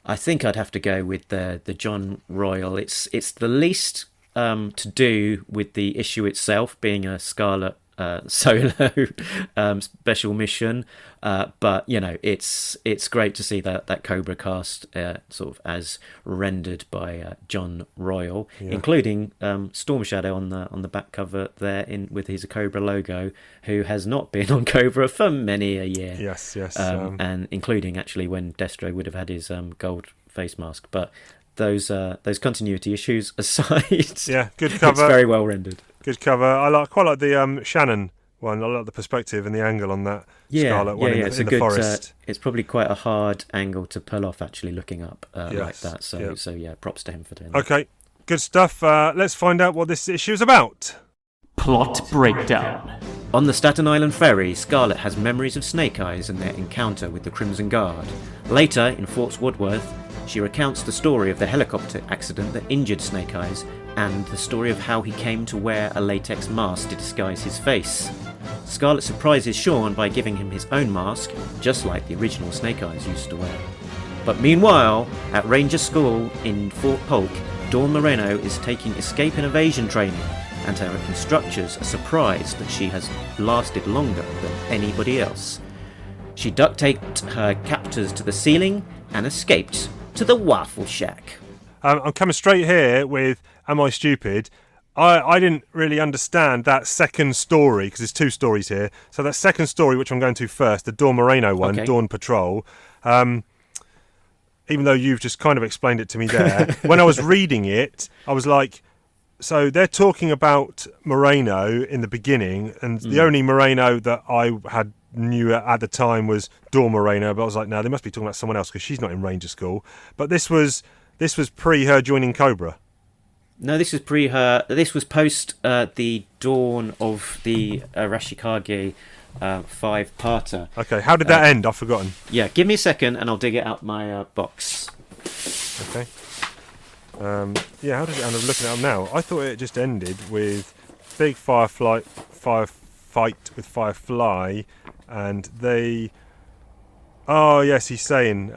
I think I'd have to go with the John Royal. It's the least to do with the issue itself, being a Scarlett solo special mission, but you know, it's great to see that Cobra cast sort of as rendered by John Royal, including Storm Shadow on the back cover there with his Cobra logo, who has not been on Cobra for many a year. Yes. And including actually when Destro would have had his gold face mask, but those continuity issues aside, good cover. It's very well rendered. Good cover. I quite like the Shannon one. I like the perspective and the angle on that Scarlett one in the forest. It's probably quite a hard angle to pull off, actually, looking up like that. So props to him for doing that. Okay, good stuff. Let's find out what this issue is about. Plot breakdown. On the Staten Island ferry, Scarlett has memories of Snake Eyes and their encounter with the Crimson Guard. Later, in Fort Woodworth, she recounts the story of the helicopter accident that injured Snake Eyes and the story of how he came to wear a latex mask to disguise his face. Scarlett surprises Sean by giving him his own mask, just like the original Snake Eyes used to wear. But meanwhile, at Ranger School in Fort Polk, Dawn Moreno is taking escape and evasion training, and her instructors are surprised that she has lasted longer than anybody else. She duct taped her captors to the ceiling and escaped to the Waffle Shack. I'm coming straight here with Am I Stupid? I didn't really understand that second story, because there's two stories here. So that second story, which I'm going to first, the Dawn Moreno one, Okay. Dawn Patrol, even though you've just kind of explained it to me there, when I was reading it, I was like, so they're talking about Moreno in the beginning, and the only Moreno that I knew at the time was Dawn Moreno, but I was like, no, they must be talking about someone else because she's not in Ranger School. But this was pre her joining Cobra. No, this was pre her. This was post the dawn of the Arashikage 5-parter. Okay, how did that end? I've forgotten. Yeah, give me a second and I'll dig it out my box. Okay. How did it end? I'm looking at it now. I thought it just ended with big firefight with Firefly, and they. Oh yes, he's saying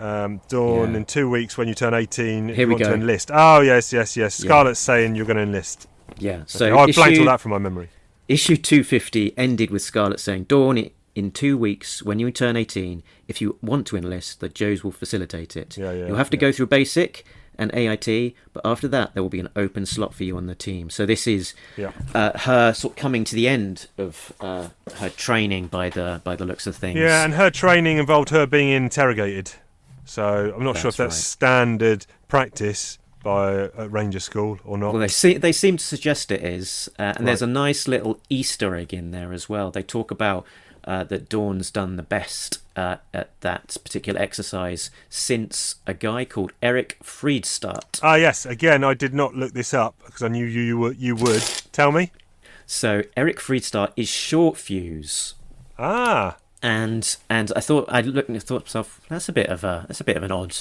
Dawn, in 2 weeks when you turn 18, Here you we want go. to enlist. Oh yes. Scarlett's saying you're going to enlist. Yeah, Okay. so I blanked all that from my memory. Issue 250 ended with Scarlett saying, Dawn, in 2 weeks, when you turn 18, if you want to enlist, the Joes will facilitate it. You'll have to go through basic and AIT, but after that, there will be an open slot for you on the team. So this is her sort of coming to the end of her training by the looks of things. Yeah, and her training involved her being interrogated. So I'm not sure if that's standard practice by a Ranger School or not. Well, they seem to suggest it is, and there's a nice little Easter egg in there as well. They talk about that Dawn's done the best at that particular exercise since a guy called Eric Friedstadt. Ah, yes. Again, I did not look this up because I knew you would. Tell me. So Eric Friedstadt is short fuse. Ah. And I thought I looked and thought to myself, that's a bit of an odd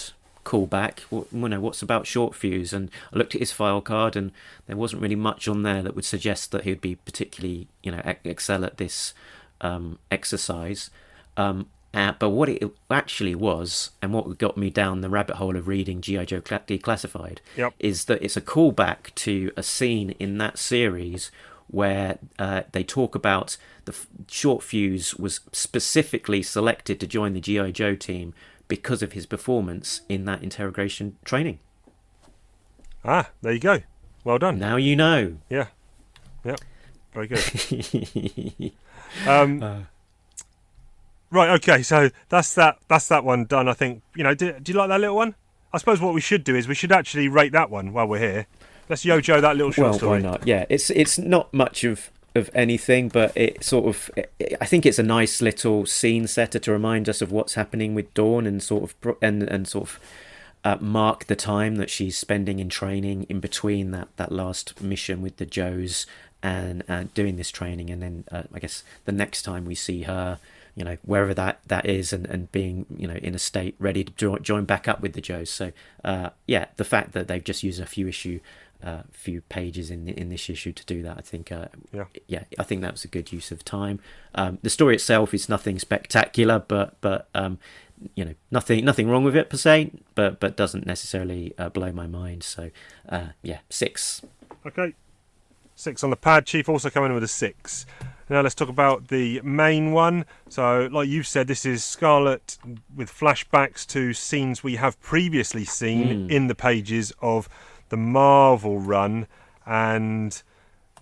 callback. What's about short fuse? And I looked at his file card, and there wasn't really much on there that would suggest that he'd be particularly, excel at this exercise. But what it actually was, and what got me down the rabbit hole of reading G.I. Joe Declassified, is that it's a callback to a scene in that series where they talk about the short fuse was specifically selected to join the G.I. Joe team because of his performance in that interrogation training. Ah, there you go. Well done. Now you know. Yeah. Very good. Right, okay, so that's that one done, I think. Do you like that little one? I suppose what we should do is we should actually rate that one while we're here. Let's yo-jo that little short story. Why not? Yeah, it's not much of anything, but it sort of, I think it's a nice little scene setter to remind us of what's happening with Dawn and sort of mark the time that she's spending in training in between that last mission with the Joes and doing this training, and then I guess the next time we see her wherever that is, and being in a state ready to join back up with the Joes. So the fact that they've just used a few pages in this issue to do that, I think I think that was a good use of time. The story itself is nothing spectacular, but nothing wrong with it per se, but doesn't necessarily blow my mind. So 6. Okay, 6 on the pad. Chief also coming in with a 6. Now let's talk about the main one. So, like you've said, this is Scarlett with flashbacks to scenes we have previously seen in the pages of the Marvel run, and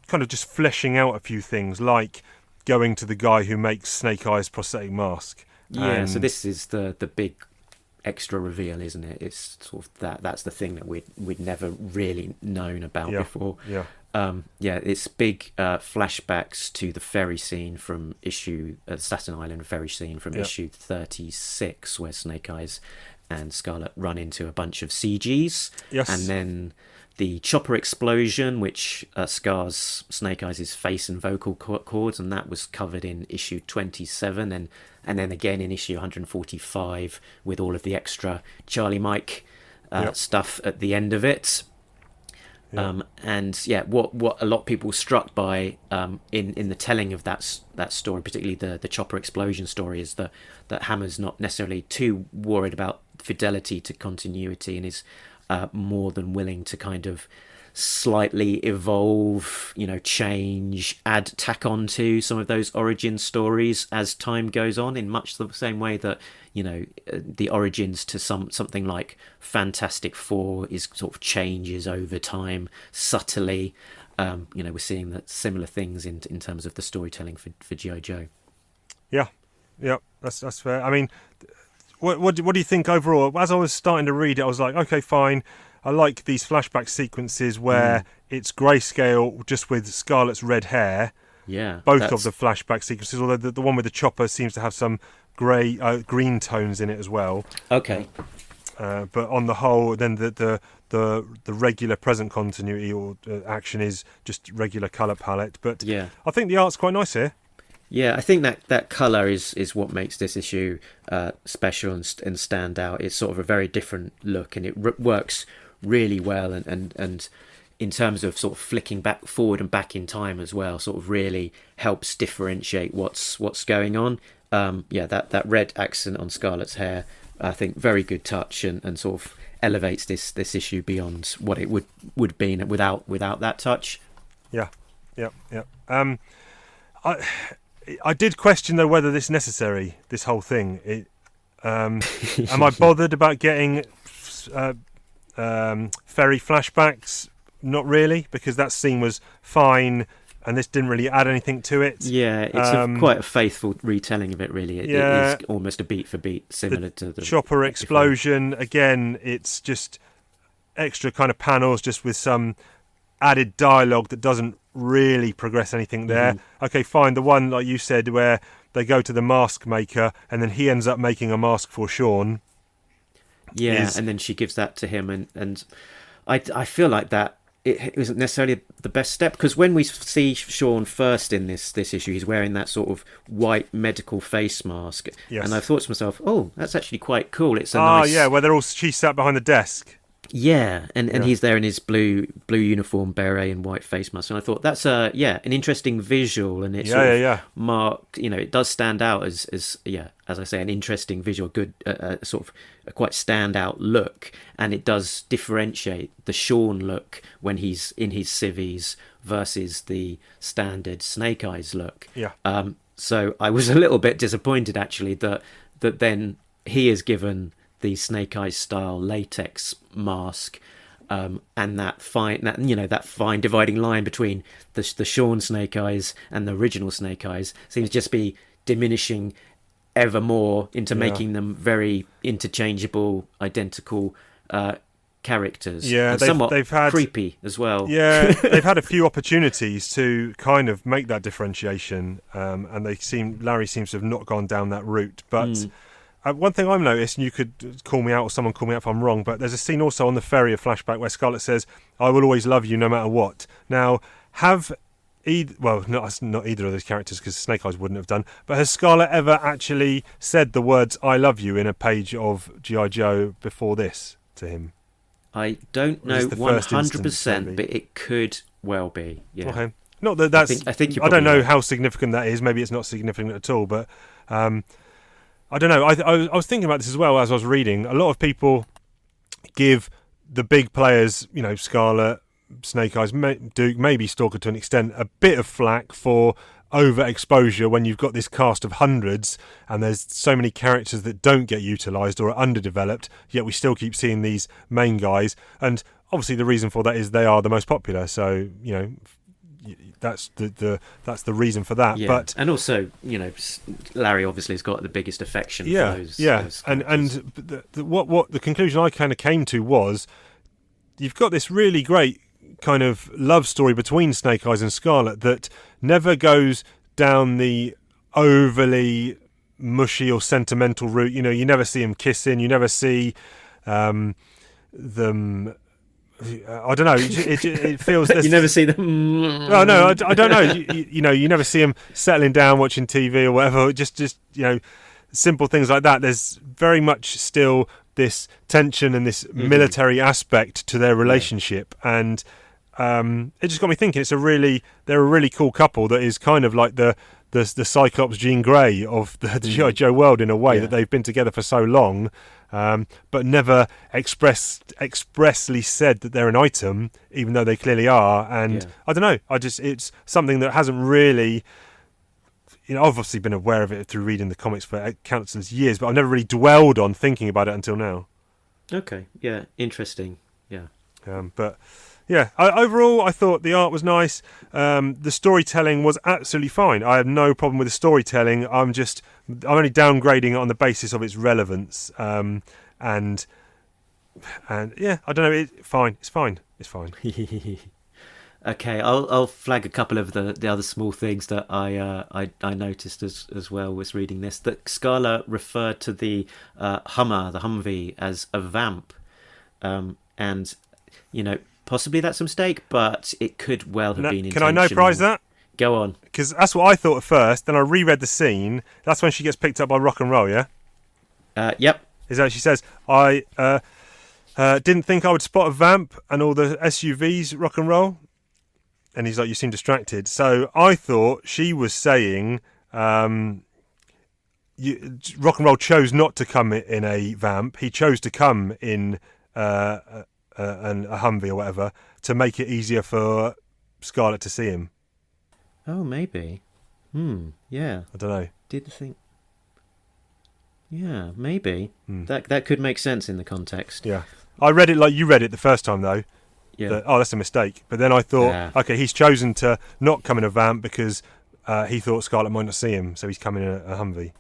kind of just fleshing out a few things, like going to the guy who makes Snake Eyes' prosthetic mask. Yeah, so this is the big extra reveal, isn't it? It's sort of that's the thing that we'd never really known about before. It's big flashbacks to the ferry scene from Staten Island ferry scene from issue 36, where Snake Eyes and Scarlett run into a bunch of CGs. Yes. And then the chopper explosion, which scars Snake Eyes' face and vocal cords, and that was covered in issue 27, and then again in issue 145 with all of the extra Charlie Mike stuff at the end of it. What a lot of people were struck by in the telling of that story, particularly the chopper explosion story, is that Hammer's not necessarily too worried about fidelity to continuity, and is more than willing to kind of slightly evolve, change, tack on to some of those origin stories as time goes on, in much the same way that the origins to something like Fantastic Four is sort of changes over time subtly. We're seeing that similar things in terms of the storytelling for G.I. Joe. Yeah, that's fair. I mean, what do you think overall? As I was starting to read it, I was like, okay, fine. I like these flashback sequences where it's grayscale just with Scarlett's red hair. Yeah, both of the flashback sequences, although the one with the chopper seems to have some green tones in it as well. Okay. But on the whole, then the regular present continuity or action is just regular colour palette. But I think the art's quite nice here. Yeah, I think that colour is what makes this issue special and stand out. It's sort of a very different look, and it works really well, and in terms of sort of flicking forward and back in time as well, sort of really helps differentiate what's going on. That red accent on Scarlett's hair, I think, very good touch, and sort of elevates this issue beyond what it would be without that touch. Yeah. I did question though whether this is necessary, this whole thing. Am I bothered about getting ferry flashbacks? Not really, because that scene was fine and this didn't really add anything to it. Yeah, it's quite a faithful retelling of it, really. It is almost a beat for beat similar to the chopper explosion. Again, it's just extra kind of panels just with some added dialogue that doesn't really progress anything there. Okay, fine. The one, like you said, where they go to the mask maker and then he ends up making a mask for Sean. Yeah, and then she gives that to him, and I feel like that it isn't necessarily the best step, because when we see Sean first in this issue, he's wearing that sort of white medical face mask, and I thought to myself, oh, that's actually quite cool. It's a nice... where she's sat behind the desk. Yeah, and he's there in his blue uniform, beret, and white face mask. And I thought that's an interesting visual, and it's marked. It does stand out as I say, an interesting visual, good sort of a quite standout look, and it does differentiate the Sean look when he's in his civvies versus the standard Snake Eyes look. Yeah. So I was a little bit disappointed actually that then he is given the Snake Eyes style latex mask, and that fine dividing line between the Sean Snake Eyes and the original Snake Eyes seems to just be diminishing ever more into making them very interchangeable, identical characters. Yeah, they've had creepy as well. Yeah, they've had a few opportunities to kind of make that differentiation, and Larry seems to have not gone down that route, but. One thing I've noticed, and you could call me out or someone call me out if I'm wrong, but there's a scene also on the ferry, a flashback, where Scarlett says, I will always love you no matter what. Now, have not either of those characters, because Snake Eyes wouldn't have done, but has Scarlett ever actually said the words "I love you" in a page of G.I. Joe before this to him? I don't know the first 100%, instance, but it could well be. Yeah. Okay. Not that that's. I think you're I don't know probably right. how significant that is. Maybe it's not significant at all. But I don't know. I was thinking about this as well as I was reading. A lot of people give the big players, Scarlett, Snake Eyes, Duke, maybe Stalker to an extent, a bit of flack for overexposure when you've got this cast of hundreds and there's so many characters that don't get utilised or are underdeveloped, yet we still keep seeing these main guys. And obviously the reason for that is they are the most popular. So, that's the reason for that. Yeah. But and also, Larry obviously has got the biggest affection for those. Those what the conclusion I kind of came to was, you've got this really great kind of love story between Snake Eyes and Scarlett that never goes down the overly mushy or sentimental route. You never see them kissing. You never see them. I don't know. It feels you never see them. Oh no, I don't know. You never see them settling down watching TV or whatever. Just simple things like that. There's very much still this tension and this military aspect to their relationship, and it just got me thinking. They're a really cool couple that is kind of like the Cyclops Jean Grey of the G.I. Joe world in a way, that they've been together for so long, but never expressly said that they're an item, even though they clearly are. And I don't know. It's something that hasn't really. I've obviously been aware of it through reading the comics for countless years, but I've never really dwelled on thinking about it until now. Okay. Yeah. Interesting. Yeah. But. Yeah, overall, I thought the art was nice. The storytelling was absolutely fine. I have no problem with the storytelling. I'm only downgrading it on the basis of its relevance. And yeah, I don't know. It's fine. It's fine. Okay, I'll flag a couple of the other small things that I noticed as well was reading this. That Scarlett referred to the Humvee, as a vamp, and possibly that's a mistake, but it could well have been intentional. Can I no-prize that? Go on. Because that's what I thought at first. Then I reread the scene. That's when she gets picked up by rock and roll, yeah? Yep. Is that she says, I didn't think I would spot a vamp and all the SUVs rock and roll. And he's like, you seem distracted. So I thought she was saying rock and roll chose not to come in a vamp. He chose to come in a Humvee or whatever to make it easier for Scarlett to see him. Oh, maybe. Yeah. I don't know. Did think. Yeah, maybe. That could make sense in the context. Yeah. I read it like you read it the first time, though. Yeah. That's a mistake. But then I thought, okay, he's chosen to not come in a vamp because he thought Scarlett might not see him, so he's coming in a Humvee.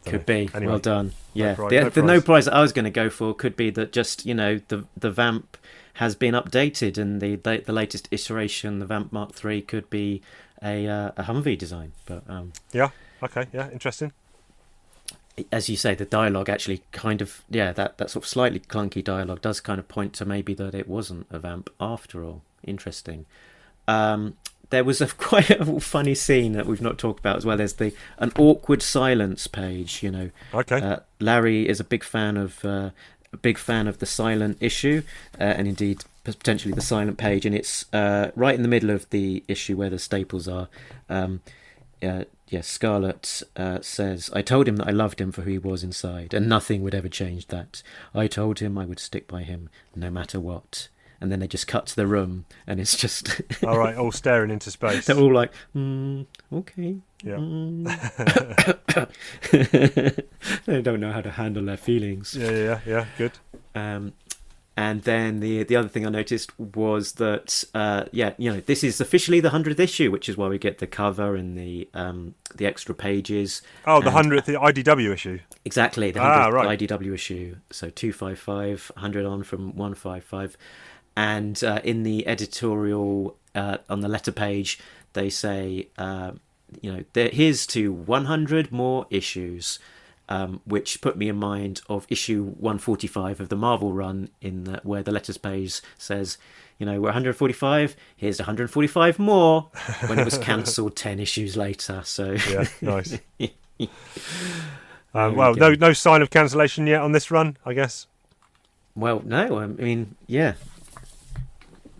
Could be. Anyway, well done. Yeah. The no prize that I was going to go for could be that just, the vamp has been updated, and the latest iteration, the Vamp Mark III, could be a Humvee design. But yeah. Okay. Yeah. Interesting. As you say, the dialogue actually kind of, that sort of slightly clunky dialogue does kind of point to maybe that it wasn't a vamp after all. Interesting. There was quite a funny scene that we've not talked about as well. There's an awkward silence page. Okay. Larry is a big fan of the silent issue, and indeed potentially the silent page, and it's right in the middle of the issue where the staples are. Scarlett says, I told him that I loved him for who he was inside, and nothing would ever change that. I told him I would stick by him no matter what. And then they just cut to the room, and it's just... all right, all staring into space. They're all like, okay. Yeah. They don't know how to handle their feelings. Yeah, good. And then the other thing I noticed was that, this is officially the 100th issue, which is why we get the cover and the extra pages. Oh, the 100th IDW issue. Exactly, the 100th right. IDW issue. So 255, 100 on from 155. And in the editorial, on the letter page, they say, here's to 100 more issues. which put me in mind of issue 145 of the Marvel run, where the letters page says, we're 145, here's 145 more, when it was cancelled 10 issues later. So yeah, nice. Well, no sign of cancellation yet on this run, I guess. Well, no, I mean, yeah.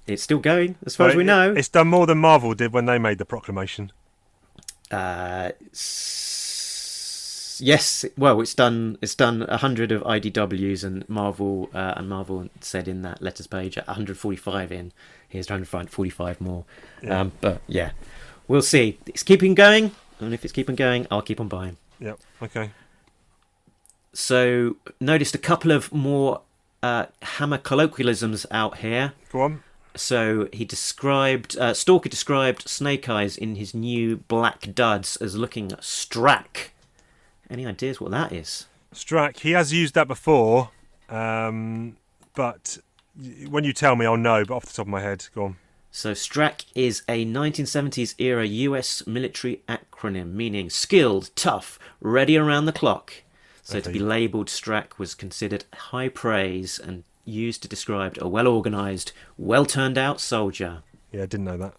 It's still going, as far as we know. It's done more than Marvel did when they made the proclamation. Yes, well, it's done 100 of IDWs, and Marvel said in that letters page 145 in. Here's 145 more. Yeah. But yeah, we'll see. It's keeping going, and if it's keeping going, I'll keep on buying. Yep. Okay. So noticed a couple of more Hammer colloquialisms out here. Go on. So Stalker described Snake Eyes in his new black duds as looking strack. Any ideas what that is? Strack. He has used that before, but when you tell me, I'll know. But off the top of my head, go on. So strack is a 1970s era US military acronym meaning skilled, tough, ready around the clock. So to be labelled strack was considered high praise and used to describe a well-organised, well-turned-out soldier. Yeah, I didn't know that.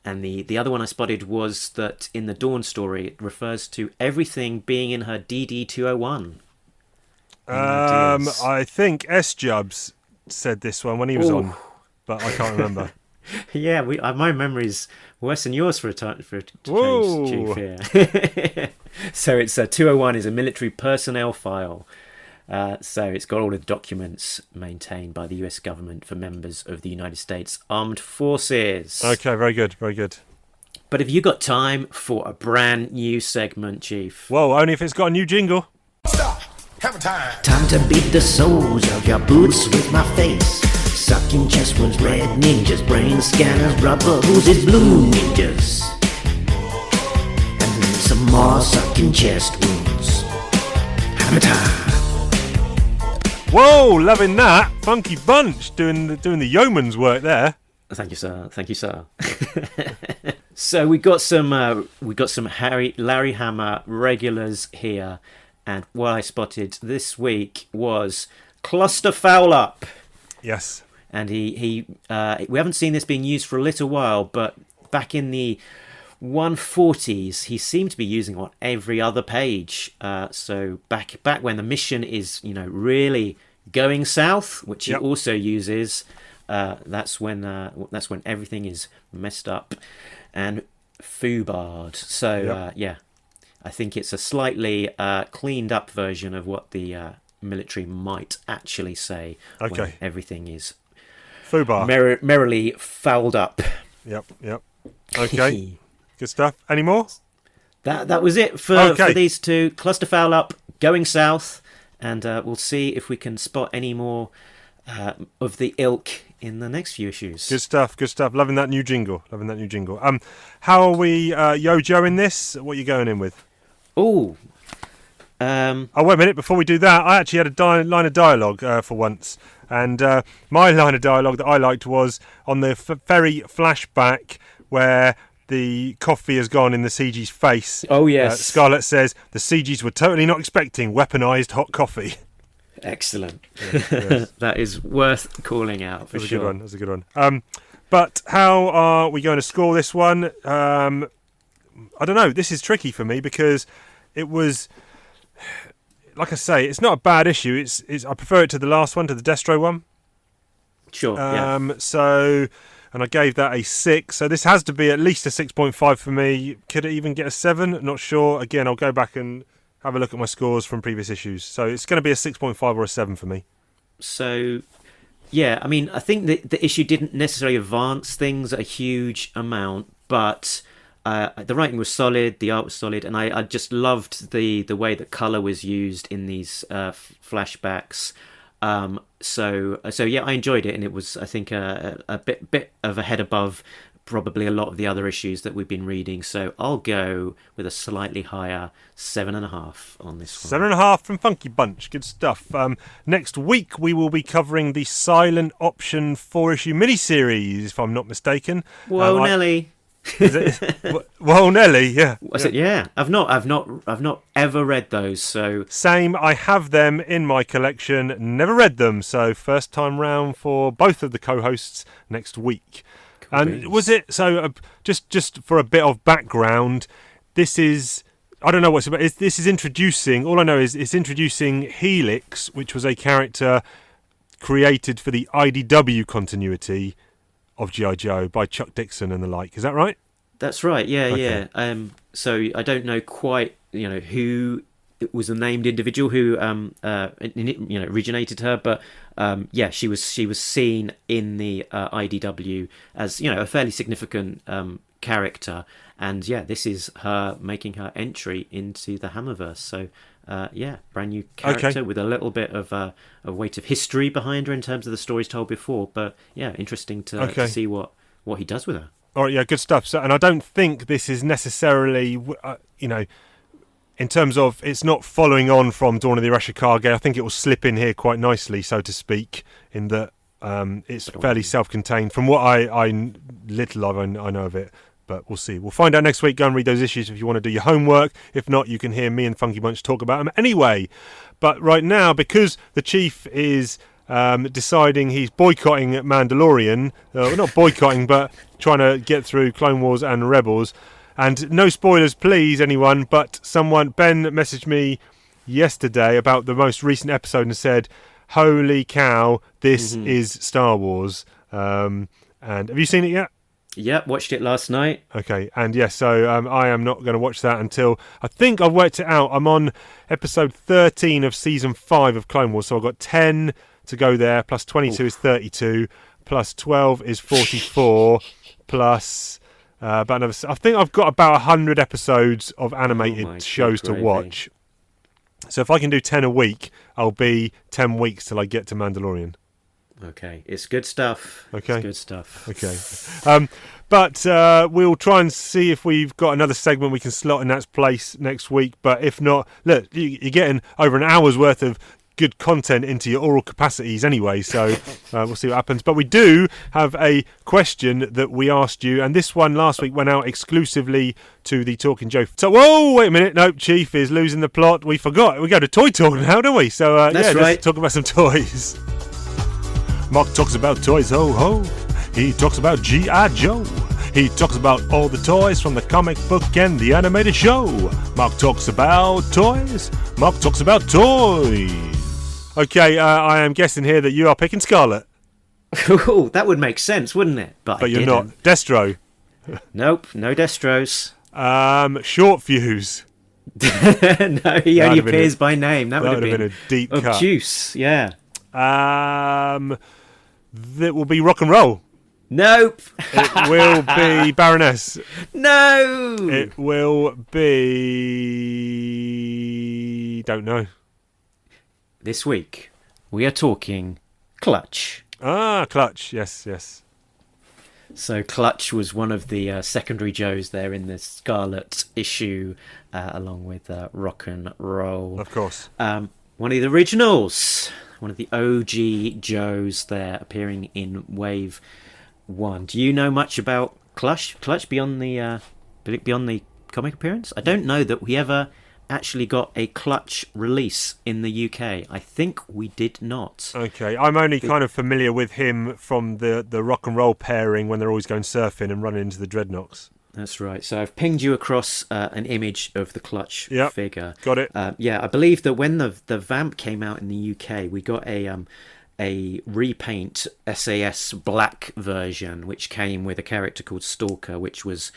And the other one I spotted was that in the Dawn story, it refers to everything being in her DD-201. I think S-Jubs said this one when he was on, but I can't remember. Yeah, my memory's worse than yours for a change, Chief, here. So it's 201 is a military personnel file. So it's got all the documents maintained by the US government for members of the United States Armed Forces. Okay, very good, very good. But have you got time for a brand new segment, Chief? Well, only if it's got a new jingle. Stop! Hammer time! Time to beat the soles of your boots with my face. Sucking chest wounds, red ninjas, brain scanners, rubber oozes, blue ninjas. And then some more sucking chest wounds. Hammer time! Whoa, loving that. Funky bunch doing the yeoman's work there. Thank you, sir. Thank you, sir. So we got some Larry Hammer regulars here, and what I spotted this week was Cluster Foul Up. Yes. And we haven't seen this being used for a little while, but back in the 140s, he seemed to be using on every other page. So back when the mission is really going south, which he also uses, that's when everything is messed up and foobarred. So I think it's a slightly cleaned up version of what the military might actually say when everything is foobar merrily fouled up. Yep. Okay. Good stuff. Any more? That was it for these two. Cluster Foul Up, Going South, and we'll see if we can spot any more of the ilk in the next few issues. Good stuff. Loving that new jingle. How are we yo-joing this? What are you going in with? Oh, wait a minute. Before we do that, I actually had a line of dialogue for once. And my line of dialogue that I liked was on the ferry flashback where the coffee has gone in the CG's face. Oh, yes. Scarlett says, the CGs were totally not expecting weaponised hot coffee. Excellent. Yes. That is worth calling out, for sure. That's a good one. But how are we going to score this one? I don't know. This is tricky for me because it was... Like I say, it's not a bad issue. I prefer it to the last one, to the Destro one. Sure. So, and I gave that a 6. So this has to be at least a 6.5 for me. Could it even get a 7? Not sure. Again, I'll go back and have a look at my scores from previous issues. So it's going to be a 6.5 or a 7 for me. So, yeah, I mean, I think the issue didn't necessarily advance things a huge amount, but the writing was solid, the art was solid, and I just loved the way that colour was used in these flashbacks. So yeah, I enjoyed it, and it was, I think, a bit of a head above probably a lot of the other issues that we've been reading. So I'll go with a slightly higher 7.5 on this one. 7.5 from Funky Bunch. Good stuff. Next week we will be covering the Silent Option 4-issue miniseries, if I'm not mistaken. Whoa, Nelly. Well, Nelly, yeah. I said, yeah. I've not ever read those. So Same. I have them in my collection. Never read them. So first time round for both of the co-hosts next week. And was it so? Just for a bit of background, this is. I don't know what's about. This is introducing. All I know is it's introducing Helix, which was a character created for the IDW continuity of G.I. Joe by Chuck Dixon and the like. Is that right? that's right. Yeah, Okay. yeah. So I don't know quite, who was the named individual who originated her, but yeah, she was seen in the IDW as a fairly significant character, and yeah, this is her making her entry into the Hammerverse. So yeah, brand new character with a little bit of a weight of history behind her in terms of the stories told before, but yeah, interesting to see what he does with her. All right, yeah, good stuff. So, and I don't think this is necessarily, in terms of it's not following on from Dawn of the Arashikage. I think it will slip in here quite nicely, so to speak, in that it's fairly self-contained. From what I know of it, but we'll see. We'll find out next week. Go and read those issues if you want to do your homework. If not, you can hear me and Funky Bunch talk about them anyway. But right now, because the Chief is deciding he's boycotting Mandalorian, not boycotting, but trying to get through Clone Wars and Rebels. And no spoilers, please, anyone, but Ben messaged me yesterday about the most recent episode and said, holy cow, this is Star Wars. And have you seen it yet? Yep, watched it last night. Okay, and yes, so I am not going to watch that until, I think I've worked it out, I'm on episode 13 of season 5 of Clone Wars, so I've got 10 to go there, plus 22 is 32, plus 12 is 44, plus about another. I think I've got about 100 episodes of animated shows to watch. So if I can do 10 a week, I'll be 10 weeks till I get to Mandalorian. Okay, it's good stuff. Okay, it's good stuff. Okay, but we'll try and see if we've got another segment we can slot in that place next week. But if not, look, you're getting over an hour's worth of good content into your oral capacities anyway, so we'll see what happens. But we do have a question that we asked you, and this one last week went out exclusively to the Talking Joe. So, whoa, wait a minute, no, Chief is losing the plot. We forgot. We go to Toy Talk now, don't we? So, That's right. Let's talk about some toys. Mark talks about toys, ho ho. He talks about G.I. Joe. He talks about all the toys from the comic book and the animated show. Mark talks about toys. Mark talks about toys. Okay, I am guessing here that you are picking Scarlett. Oh, that would make sense, wouldn't it? But you're not. Destro. Nope, no Destros. Short Fuse. No, he only appears by name. That would have been a deep cut. Obtuse, yeah. That will be Rock and Roll. Nope. It will be Baroness. No. It will be... Don't know. This week, we are talking Clutch. Ah, Clutch. Yes. So Clutch was one of the secondary Joes there in the Scarlett issue, along with Rock and Roll. Of course. One of the originals. One of the OG Joes there, appearing in Wave 1. Do you know much about Clutch beyond the comic appearance? I don't know that we ever actually got a Clutch release in the UK. I think we did not. Okay, I'm only kind of familiar with him from the Rock and Roll pairing when they're always going surfing and running into the Dreadnoks. That's right. So I've pinged you across an image of the Clutch figure. Got it. Yeah, I believe that when the Vamp came out in the UK, we got a repaint SAS black version, which came with a character called Stalker, which was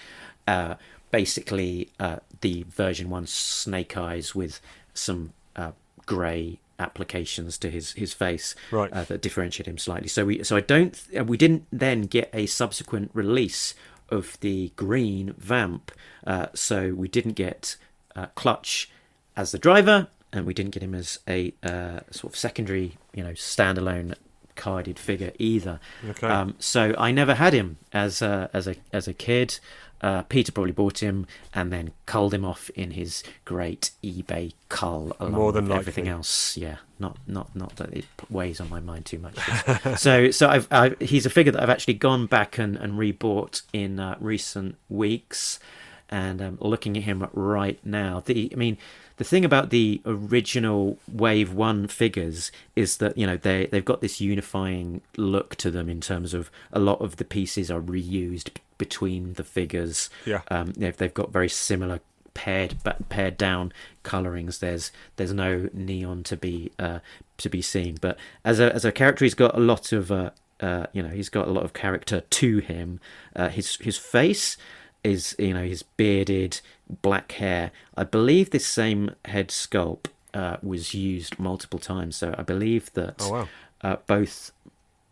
basically the version 1 Snake Eyes with some grey applications to his face, right, that differentiate him slightly. So we didn't then get a subsequent release of the green Vamp, so we didn't get Clutch as the driver, and we didn't get him as a sort of secondary, standalone carded figure either. Okay. So I never had him as a kid. Peter probably bought him and then culled him off in his great eBay cull along More than with likely. everything else. Yeah, not that it weighs on my mind too much. so he's a figure that I've actually gone back and rebought in recent weeks, and I'm looking at him right now. The thing about the original Wave 1 figures is that, you know, they've got this unifying look to them in terms of a lot of the pieces are reused between the figures. Yeah. They've got very similar paired down colorings. There's no neon to be seen. But as a character, he's got a lot of he's got a lot of character to him. His face is, you know, his bearded black hair. I believe this same head sculpt was used multiple times. So I believe that both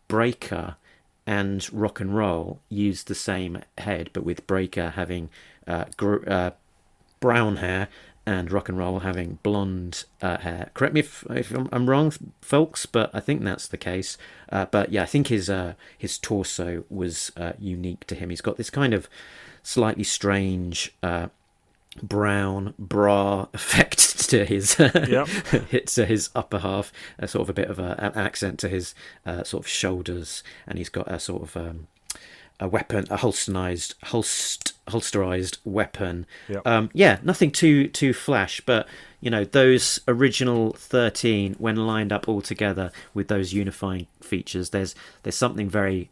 Breaker and Rock and Roll used the same head, but with Breaker having brown hair and Rock and Roll having blonde hair. Correct me if I'm wrong, folks, but I think that's the case. But yeah, I think his torso was unique to him. He's got this kind of slightly strange brown bra effect to his to his upper half, sort of a bit of an accent to his sort of shoulders, and he's got a sort of a weapon, a holsterized weapon. Nothing too flash, but you know, those original 13, when lined up all together with those unifying features, there's something very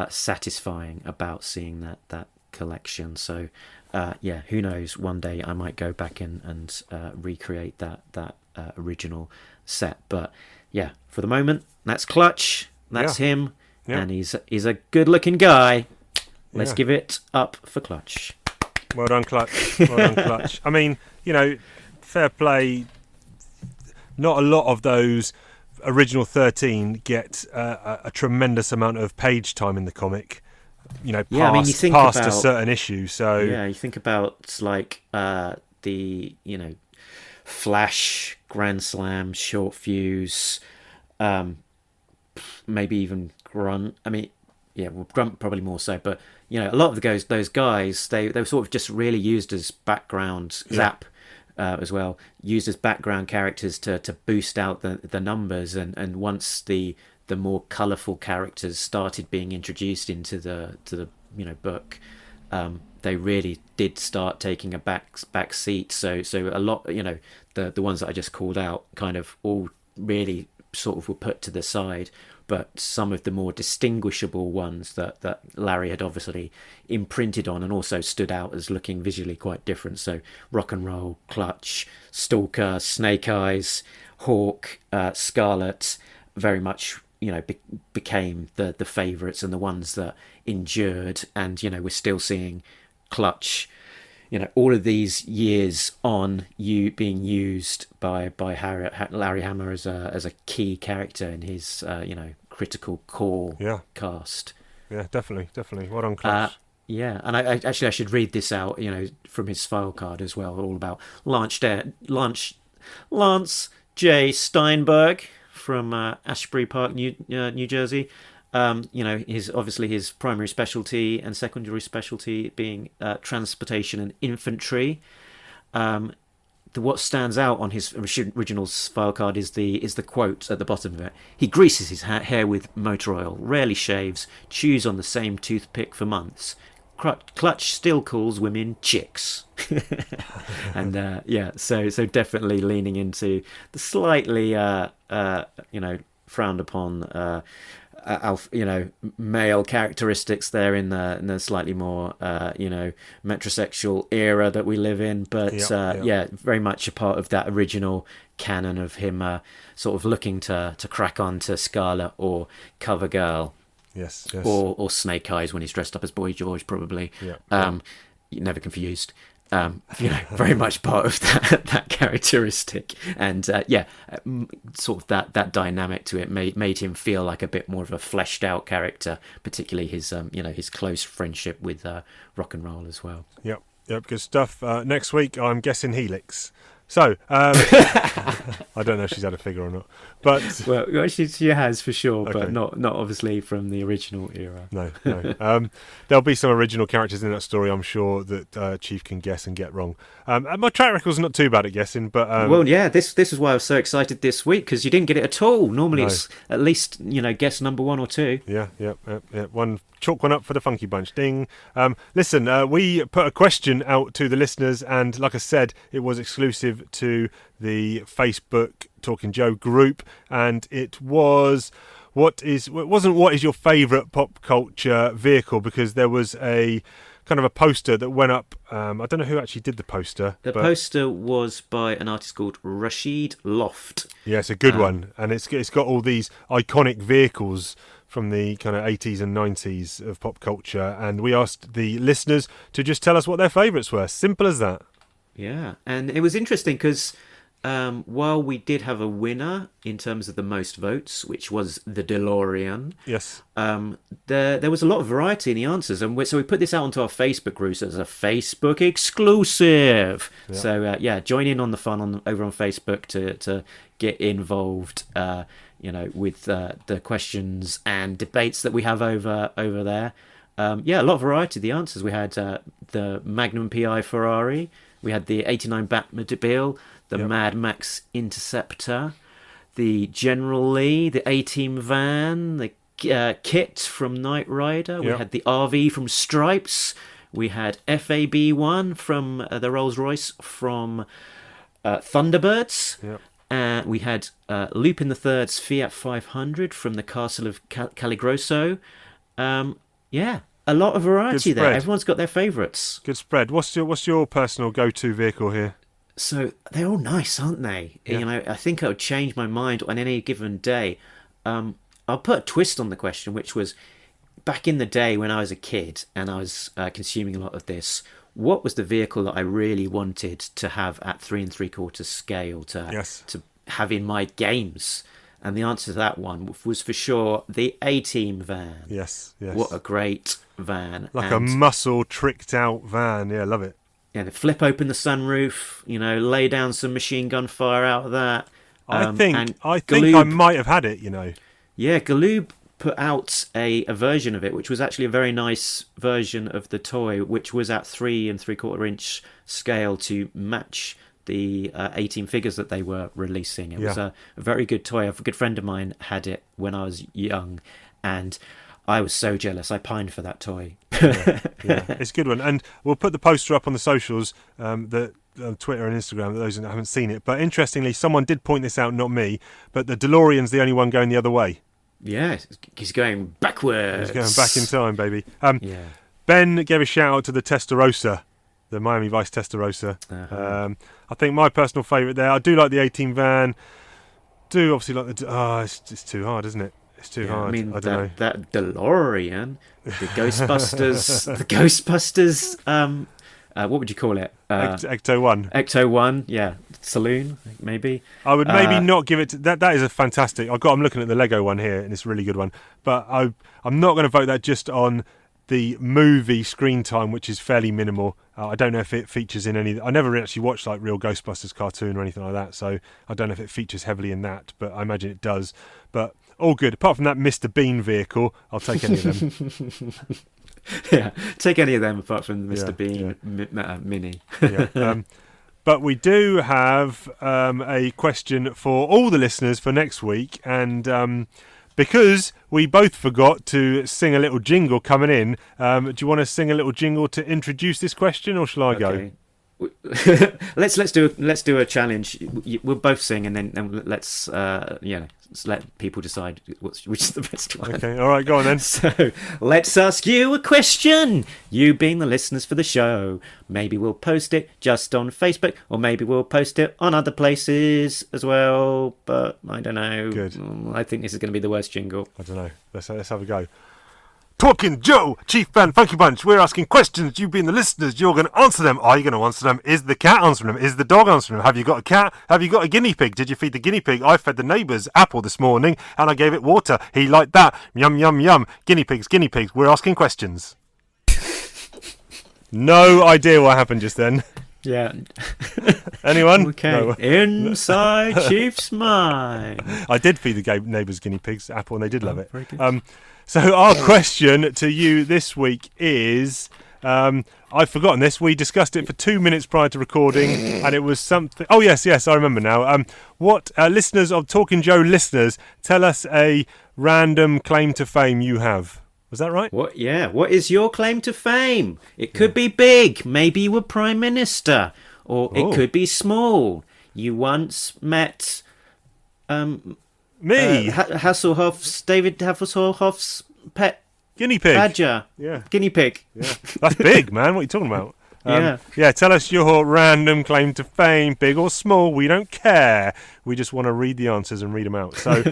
satisfying about seeing that collection. So who knows, one day I might go back and recreate that original set. But yeah, for the moment, that's Clutch, that's him, and he's a good looking guy. Let's give it up for Clutch. Well done, Clutch. Well done, Clutch. I mean, you know, fair play. Not a lot of those original 13 get a tremendous amount of page time in the comic. You know, past a certain issue. So yeah, you think about like the, you know, Flash, Grand Slam, Short Fuse, maybe even Grunt. I mean, yeah, well, Grunt probably more so, but you know, a lot of those guys, they were sort of just really used as background. Zap as well, used as background characters to boost out the numbers, and once the more colourful characters started being introduced into the you know, book, they really did start taking a back seat. So a lot, you know, the ones that I just called out kind of all really sort of were put to the side, but some of the more distinguishable ones that Larry had obviously imprinted on and also stood out as looking visually quite different. So Rock and Roll, Clutch, Stalker, Snake Eyes, Hawk, Scarlett, very much, you know, became the favourites and the ones that endured. And, you know, we're still seeing Clutch, you know, all of these years on, being used by Larry Hama as a key character in his you know, Critical Core cast. Yeah, definitely. Well done, Clutch. And I should read this out, you know, from his file card as well, all about Lance J. Steinberg from Ashbury Park, New Jersey. You know, his primary specialty and secondary specialty being transportation and infantry. What stands out on his original file card is the quote at the bottom of it. He greases his hair with motor oil, rarely shaves, chews on the same toothpick for months. Clutch still calls women chicks. And so definitely leaning into the slightly you know, frowned upon you know, male characteristics there in the slightly more you know, metrosexual era that we live in, but very much a part of that original canon of him sort of looking to crack on to Scarlett or CoverGirl. Yes. Or Snake Eyes when he's dressed up as Boy George, probably. Never confused. You know, very much part of that characteristic, and sort of that dynamic to it made him feel like a bit more of a fleshed out character, particularly his you know, his close friendship with Rock and Roll as well. Yep, good stuff. Next week, I'm guessing Helix. So, I don't know if she's had a figure or not, but Well, she has for sure, Okay. but not obviously from the original era. no. There'll be some original characters in that story, I'm sure, that Chief can guess and get wrong. And my track record's not too bad at guessing, but Well, yeah, this is why I was so excited this week, because you didn't get it at all. Normally No. it's at least, guess number 1 or 2. yeah. Chalk one up for the Funky Bunch. Ding. Listen, we put a question out to the listeners, and like I said, it was exclusive to the Facebook Talking Joe group, and it wasn't what is your favourite pop culture vehicle, because there was a kind of a poster that went up. I don't know who actually did the poster. The but poster was by an artist called Rashid Loft. yeah, it's a good one, and it's got all these iconic vehicles from the kind of 80s and 90s of pop culture, and we asked the listeners to just tell us what their favourites were. Simple as that. Yeah, and it was interesting because while we did have a winner in terms of the most votes, which was the DeLorean, Yes. there was a lot of variety in the answers, and so we put this out onto our Facebook group as a Facebook exclusive. Yeah. So join in on the fun over on Facebook to get involved. With the questions and debates that we have over there. A lot of variety of the answers. We had the Magnum PI Ferrari, we had the 89 Batmobile, the Mad Max Interceptor, the General Lee, the A-Team van, the Kit from Knight Rider, we had the RV from Stripes, we had FAB1 from the Rolls-Royce from Thunderbirds. Yep. We had Lupin the Third's Fiat 500 from the Castle of Caligrosso. A lot of variety there. Everyone's got their favourites. Good spread. What's your personal go-to vehicle here? So they're all nice, aren't they? Yeah. I think I would change my mind on any given day. I'll put a twist on the question, which was back in the day when I was a kid and I was consuming a lot of this. What was the vehicle that I really wanted to have at 3 3/4 scale to have in my games? And the answer to that one was for sure the A-Team van. Yes. What a great van. Like a muscle tricked out van. Yeah, love it. Yeah, to flip open the sunroof, lay down some machine gun fire out of that. I think Galoob, I might have had it, Yeah, Galoob put out a version of it, which was actually a very nice version of the toy, which was at 3 3/4 inch scale to match the 18 figures that they were releasing. It was a very good toy. A good friend of mine had it when I was young, and I was so jealous. I pined for that toy. It's a good one, and we'll put the poster up on the socials, that Twitter and Instagram, those that haven't seen it. But interestingly, someone did point this out, not me, but the DeLorean's the only one going the other way. Yeah, he's going backwards. He's going back in time, baby. Ben gave a shout out to the Testarossa, the Miami Vice Testarossa. I think my personal favourite there, I do like the 18 van. Do obviously like the. It's too hard, isn't it? It's too hard. I don't know. That DeLorean, the Ghostbusters, what would you call it? Ecto 1. Ecto 1, yeah. Saloon, maybe. I would maybe not give it to, that is a fantastic. I'm looking at the Lego one here, and it's a really good one. But I'm not going to vote that just on the movie screen time, which is fairly minimal. I don't know if it features in any. I never actually watched like real Ghostbusters cartoon or anything like that, so I don't know if it features heavily in that, but I imagine it does. But all good. Apart from that Mr. Bean vehicle, I'll take any of them. Yeah, take any of them apart from the Mr. Bean mini. But we do have a question for all the listeners for next week, and because we both forgot to sing a little jingle coming in, do you want to sing a little jingle to introduce this question, or shall I go? let's do a challenge. We'll both sing, and then let's let people decide which is the best one. Okay, all right, go on then. So let's ask you a question. You being the listeners for the show. Maybe we'll post it just on Facebook, or maybe we'll post it on other places as well. But I don't know. Good. I think this is going to be the worst jingle. I don't know. Let's have a go. Talking Joe, Chief Band Funky Bunch. We're asking questions. You being the listeners, you're going to answer them. Are you going to answer them? Is the cat answering them? Is the dog answering them? Have you got a cat? Have you got a guinea pig? Did you feed the guinea pig? I fed the neighbour's apple this morning and I gave it water. He liked that. Yum, yum, yum. Guinea pigs, guinea pigs. We're asking questions. No idea what happened just then. Yeah. Anyone? Okay. No. Inside Chief's mind. I did feed the neighbours guinea pigs apple, and they did love it. Very good. So our question to you this week is, I've forgotten this. We discussed it for 2 minutes prior to recording, and it was something. Oh yes, I remember now. What listeners of Talking Joe listeners, tell us a random claim to fame you have. Was that right? What? Yeah. What is your claim to fame? It could be big. Maybe you were Prime Minister. Or it could be small. You once met... Me? Hasselhoff's, David Hasselhoff's pet... Guinea pig. Badger. Yeah. Guinea pig. Yeah. That's big, man. What are you talking about? Yeah. Tell us your random claim to fame, big or small. We don't care. We just want to read the answers and read them out. So...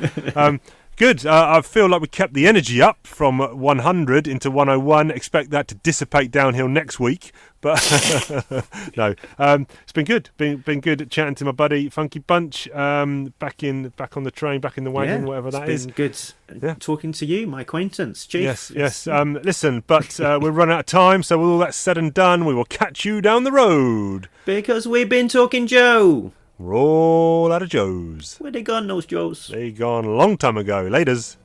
Good. I feel like we kept the energy up from 100 into 101. Expect that to dissipate downhill next week. But no, it's been good. Been good chatting to my buddy Funky Bunch. Back on the train, back in the wagon, whatever that is. It's been good talking to you, my acquaintance, Chief. Yes. Listen, but we're running out of time. So with all that said and done, we will catch you down the road. Because we've been Talking Joe. We're all out of Joes. Where they gone, those Joes? They gone a long time ago. Laters.